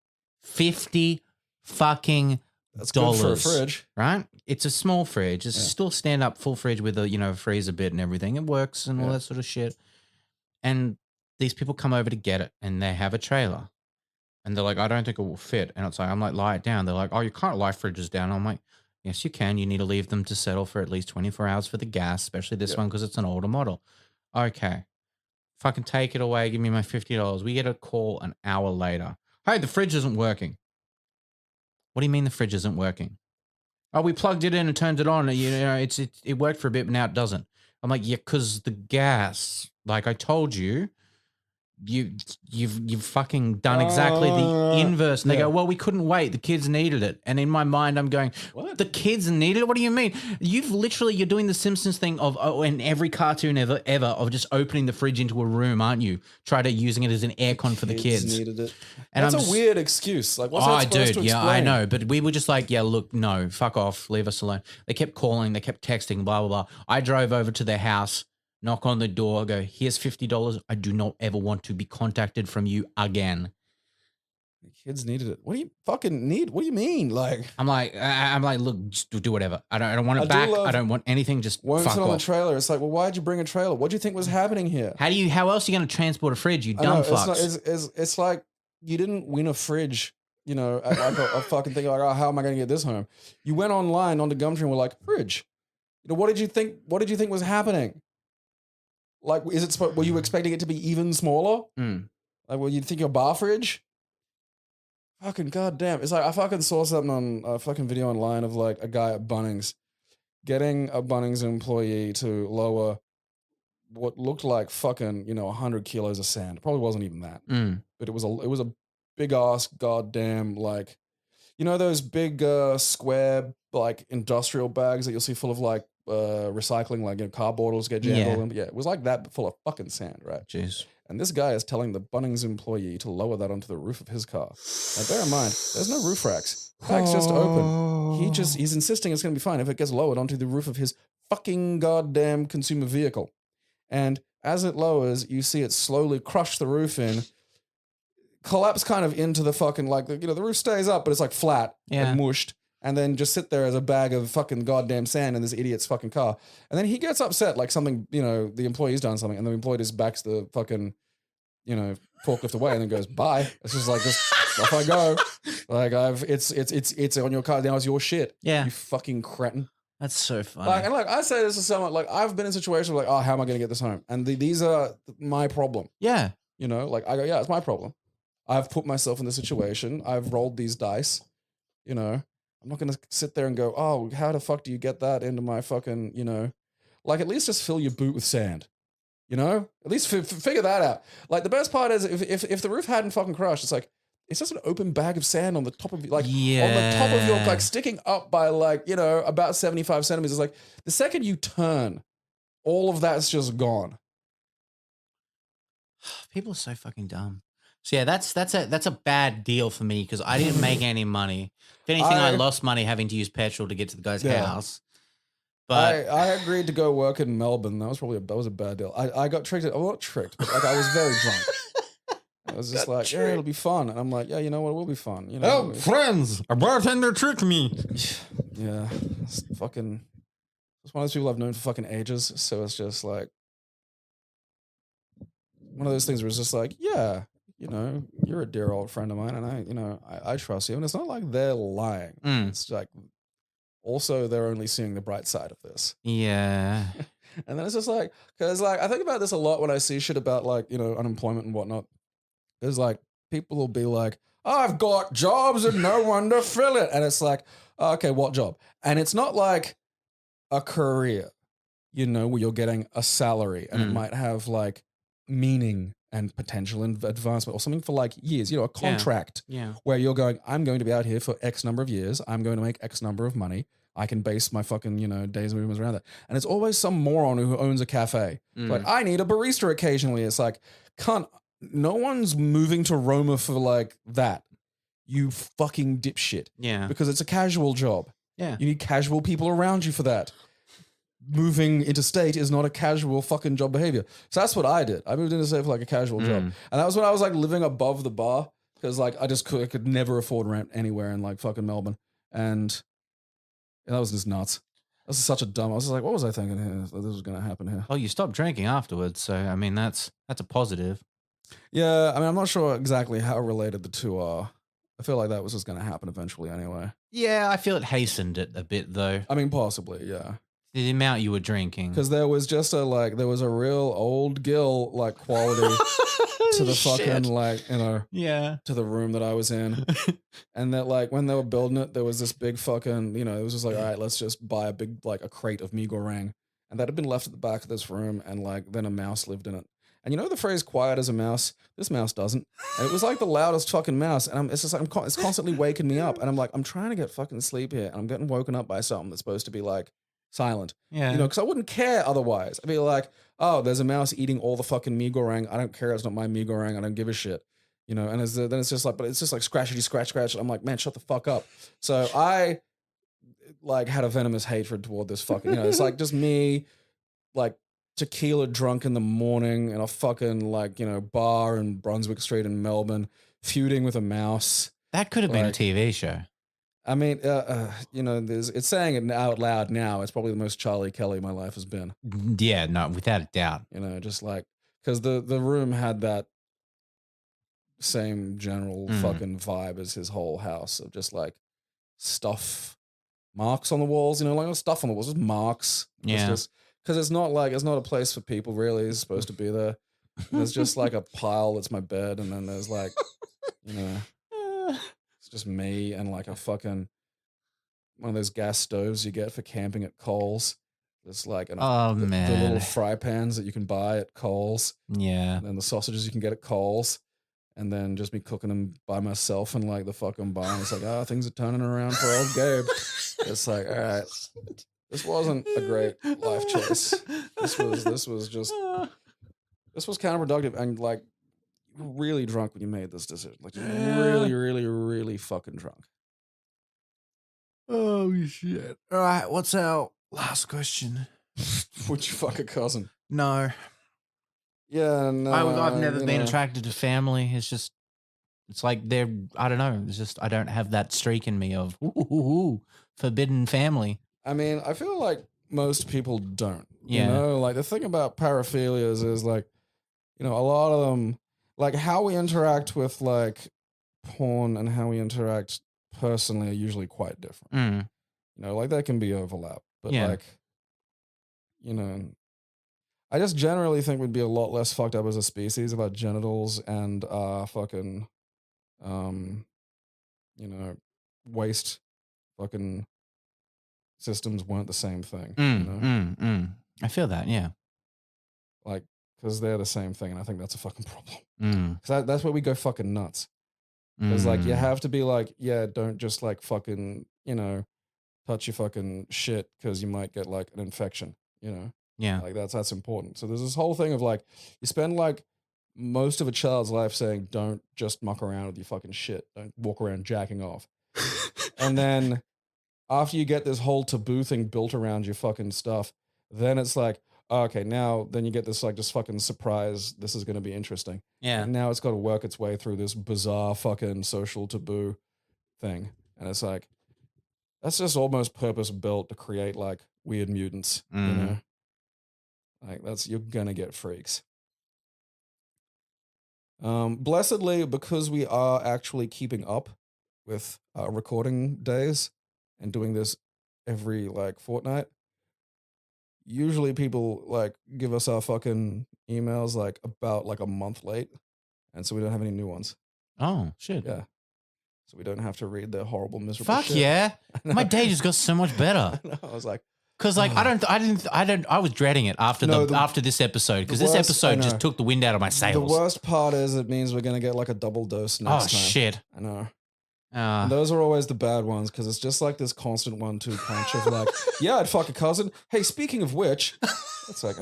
$50 fucking That's dollars. Good for a fridge. Right? It's a small fridge. It's still stand-up full fridge with a, freezer bit and everything. It works and all that sort of shit. And these people come over to get it, and they have a trailer. And they're like, I don't think it will fit. And it's like, I'm like, lie it down. They're like, oh, you can't lie fridges down. I'm like, yes, you can. You need to leave them to settle for at least 24 hours for the gas, especially this one because it's an older model. Okay. Fucking take it away. Give me my $50. We get a call an hour later. Hey, the fridge isn't working. What do you mean the fridge isn't working? Oh, we plugged it in and turned it on. It worked for a bit, but now it doesn't. I'm like, yeah, because the gas, like I told you, you've fucking done exactly the inverse. And they go, well, we couldn't wait. The kids needed it. And in my mind, I'm going, what? The kids needed it? What do you mean? You're doing the Simpsons thing of, in every cartoon ever of just opening the fridge into a room, aren't you? Try to using it as an aircon for the kids. Needed it. And that's a weird excuse. Like, what's that supposed to explain? Yeah, I know. But we were just like, yeah, look, no, fuck off. Leave us alone. They kept calling. They kept texting, blah, blah, blah. I drove over to their house. Knock on the door, go, here's $50. I do not ever want to be contacted from you again. The kids needed it. What do you fucking need? What do you mean? Like, I'm like, look, just do whatever. I don't want it back. I don't want anything. Just won't fuck sit off. On the trailer. It's like, well, why'd you bring a trailer? What do you think was happening here? How else are you going to transport a fridge? You dumb fucks. It's like you didn't win a fridge. Like a fucking thing. Like, oh, how am I going to get this home? You went online onto Gumtree and were like, fridge. What did you think? What did you think was happening? Like, were you expecting it to be even smaller? Like, were you think your bar fridge? Fucking goddamn. It's like, I fucking saw something on a fucking video online of like a guy at Bunnings getting a Bunnings employee to lower what looked like fucking, 100 kilos of sand. It probably wasn't even that. But it was a big ass goddamn, like, those big square, like, industrial bags that you'll see full of like, recycling, like car bottles get jammed. Yeah, it was like that, but full of fucking sand, right? Jeez. And this guy is telling the Bunnings employee to lower that onto the roof of his car. Now, bear in mind, there's no roof racks. The bag's just open. He's insisting it's going to be fine if it gets lowered onto the roof of his fucking goddamn consumer vehicle. And as it lowers, you see it slowly crush the roof in, collapse kind of into the fucking, like, the roof stays up, but it's like flat and mushed. And then just sit there as a bag of fucking goddamn sand in this idiot's fucking car. And then he gets upset, like something, the employee's done something, and the employee just backs the fucking, forklift away and then goes, bye. It's just like, this, off I go. Like, it's on your car, now it's your shit. Yeah. You fucking cretin. That's so funny. Like, I say this to someone, like, I've been in situations like, oh, how am I going to get this home? And these are my problem. Yeah. Like, I go, yeah, it's my problem. I've put myself in this situation. I've rolled these dice, I'm not going to sit there and go, oh, how the fuck do you get that into my fucking, like, at least just fill your boot with sand, At least figure that out. Like, the best part is if the roof hadn't fucking crushed, it's like, it's just an open bag of sand on the top of on the top of your, Yeah. like, sticking up by, like, you know, about 75 centimeters. Like, the second you turn, all of that's just gone. People are so fucking dumb. So yeah, that's a bad deal for me because I didn't make any money. If anything, I I lost money having to use petrol to get to the guy's Yeah. house. But I agreed to go work in Melbourne. That was a bad deal. I got tricked. I'm not tricked, but like I was very drunk. I was just like, yeah, it'll be fun. And I'm like, yeah, you know what? It will be fun. You know, friends, a bartender tricked me. yeah, it's fucking. It's one of those people I've known for fucking ages. So it's just like one of those things where it's just like, yeah, you know, you're a dear old friend of mine, and I trust you. And it's not like they're lying. It's like also they're only seeing the bright side of this. Yeah. And then it's just like, because like I think about this a lot when I see shit about like, you know, unemployment and whatnot. There's like people will be like, I've got jobs and no one to fill it. And it's like, okay, what job? And it's not like a career, you know, where you're getting a salary and it might have like meaning and potential and advancement or something for like years, you know, a contract where you're going, I'm going to be out here for X number of years. I'm going to make X number of money. I can base my fucking, you know, days and movements around that. And it's always some moron who owns a cafe. Like, I need a barista occasionally. It's like, no one's moving to Roma for like that. You fucking dipshit. Yeah. Because it's a casual job. Yeah. You need casual people around you for that. Moving interstate is not a casual fucking job behavior. So that's what I did. I moved interstate for like a casual job. And that was when I was like living above the bar because like I could never afford rent anywhere in like fucking Melbourne. And that was just nuts. This is such a dumb. I was just like, what was I thinking here? This was going to happen here. Well, you stopped drinking afterwards, so I mean that's a positive. Yeah, I mean, I'm not sure exactly how related the two are. I feel like that was just going to happen eventually anyway. Yeah, I feel it hastened it a bit though. I mean, possibly, yeah. The amount you were drinking. Because there was just there was a real old gill like quality to the fucking like, you know, to the room that I was in. And that like when they were building it, there was this big fucking, you know, it was just like, all right, let's just buy a big, like a crate of mee goreng. And that had been left at the back of this room and like then a mouse lived in it. And you know the phrase quiet as a mouse? This mouse doesn't. And it was like the loudest fucking mouse. And it's constantly waking me up. And I'm like, I'm trying to get fucking sleep here. And I'm getting woken up by something that's supposed to be like silent. Yeah. You know, because I wouldn't care otherwise. I'd be like, oh, there's a mouse eating all the fucking mee goreng. I don't care. It's not my mee goreng. I don't give a shit. You know, and then it's just like, but it's just like scratchity, scratch, scratch. I'm like, man, shut the fuck up. So I like had a venomous hatred toward this fucking, you know, it's like just me like tequila drunk in the morning in a fucking like, you know, bar in Brunswick Street in Melbourne, feuding with a mouse. That could have been a TV show. I mean, you know, it's saying it out loud now. It's probably the most Charlie Kelly my life has been. Yeah, no, without a doubt. You know, just like, because the room had that same general fucking vibe as his whole house of just like stuff, marks on the walls, you know, like stuff on the walls, just marks. Yeah. Because it's not a place for people really. It's supposed to be there. There's just like a pile that's my bed, and then there's like, you know, it's just me and like a fucking one of those gas stoves you get for camping at Coles. There's like the little fry pans that you can buy at Coles. Yeah. And then the sausages you can get at Coles. And then just me cooking them by myself in like the fucking bar. And it's like, things are turning around for old Gabe. It's like, all right, this wasn't a great life choice. This was counterproductive and like really drunk when you made this decision. Like really, really, really fucking drunk. Oh shit! All right, what's our last question? Would you fuck a cousin? No. Yeah, no. I've never been attracted to family. It's like I don't know. It's just I don't have that streak in me of forbidden family. I mean, I feel like most people don't. Yeah. You know, like the thing about paraphilias is like, you know, a lot of them, like how we interact with like porn and how we interact personally are usually quite different. You know, like that can be overlap, but like, you know, I just generally think we'd be a lot less fucked up as a species about genitals and fucking, you know, waste fucking systems weren't the same thing. You know? I feel that, yeah. Like, because they're the same thing, and I think that's a fucking problem. Because that's where we go fucking nuts. Because like you Mm. have to be like, yeah, don't just like fucking, touch your fucking shit because you might get like an infection, Yeah. Like that's important. So there's this whole thing of like you spend like most of a child's life saying don't just muck around with your fucking shit. Don't walk around jacking off. And then after you get this whole taboo thing built around your fucking stuff, then it's like, okay, now then you get this like just fucking surprise. This is going to be interesting. Yeah. And now it's got to work its way through this bizarre fucking social taboo thing. And it's like, that's just almost purpose built to create like weird mutants, Mm. Like you're going to get freaks. Blessedly, because we are actually keeping up with recording days and doing this every like fortnight, usually people like give us our fucking emails like about like a month late, and so we don't have any new ones. Oh shit. Yeah, so we don't have to read their horrible, miserable Fuck shit. yeah. My day just got so much better. I was like, Because like I was dreading it after after this episode because this episode just took the wind out of my sails. The worst part is it means we're gonna get like a double dose next time. Oh shit! I know. And those are always the bad ones because it's just like this constant 1-2 punch of like, yeah, I'd fuck a cousin. Hey, speaking of which, it's like,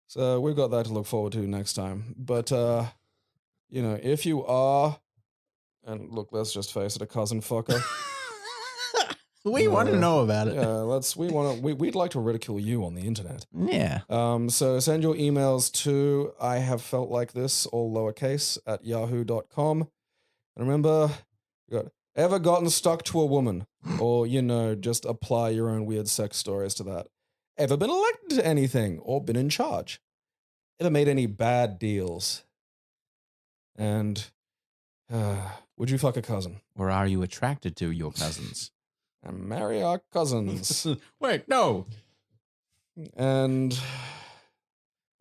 So we've got that to look forward to next time. But if you are, and look, let's just face it, a cousin fucker. We want to know about it. Yeah, we'd like to ridicule you on the internet. Yeah. So send your emails to I have felt like this, all lowercase, at yahoo.com. And remember, ever gotten stuck to a woman? Or, just apply your own weird sex stories to that. Ever been elected to anything or been in charge? Ever made any bad deals? And would you fuck a cousin? Or are you attracted to your cousins? And marry our cousins. Wait, no. And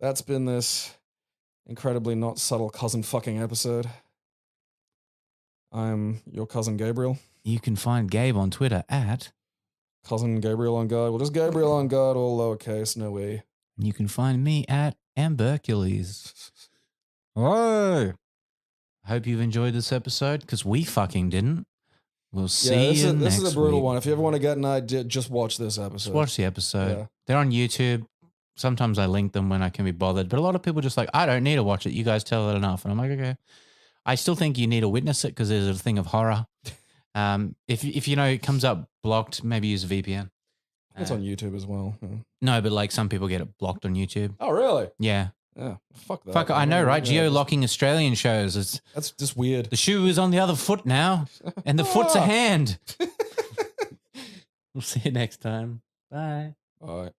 that's been this incredibly not subtle cousin fucking episode. I'm your cousin Gabriel. You can find Gabe on Twitter at Cousin Gabriel on guard. Well, just Gabriel on guard, all lowercase, no E. You can find me at Ambercules. Oh. I hope you've enjoyed this episode because we fucking didn't. We'll see you next This is a brutal week. one. If you ever want to get an idea, just watch this episode. Just watch the episode. Yeah. They're on YouTube. Sometimes I link them when I can be bothered, but a lot of people just like, I don't need to watch it. You guys tell it enough. And I'm like, okay. I still think you need to witness it because there's a thing of horror. If it comes up blocked, maybe use a VPN. It's on YouTube as well. Yeah. No, but like some people get it blocked on YouTube. Oh, really? Yeah. Yeah. Fuck that. Fuck, I know, right? Yeah, Geolocking Australian shows. That's just weird. The shoe is on the other foot now, and the foot's a hand. We'll see you next time. Bye. All right.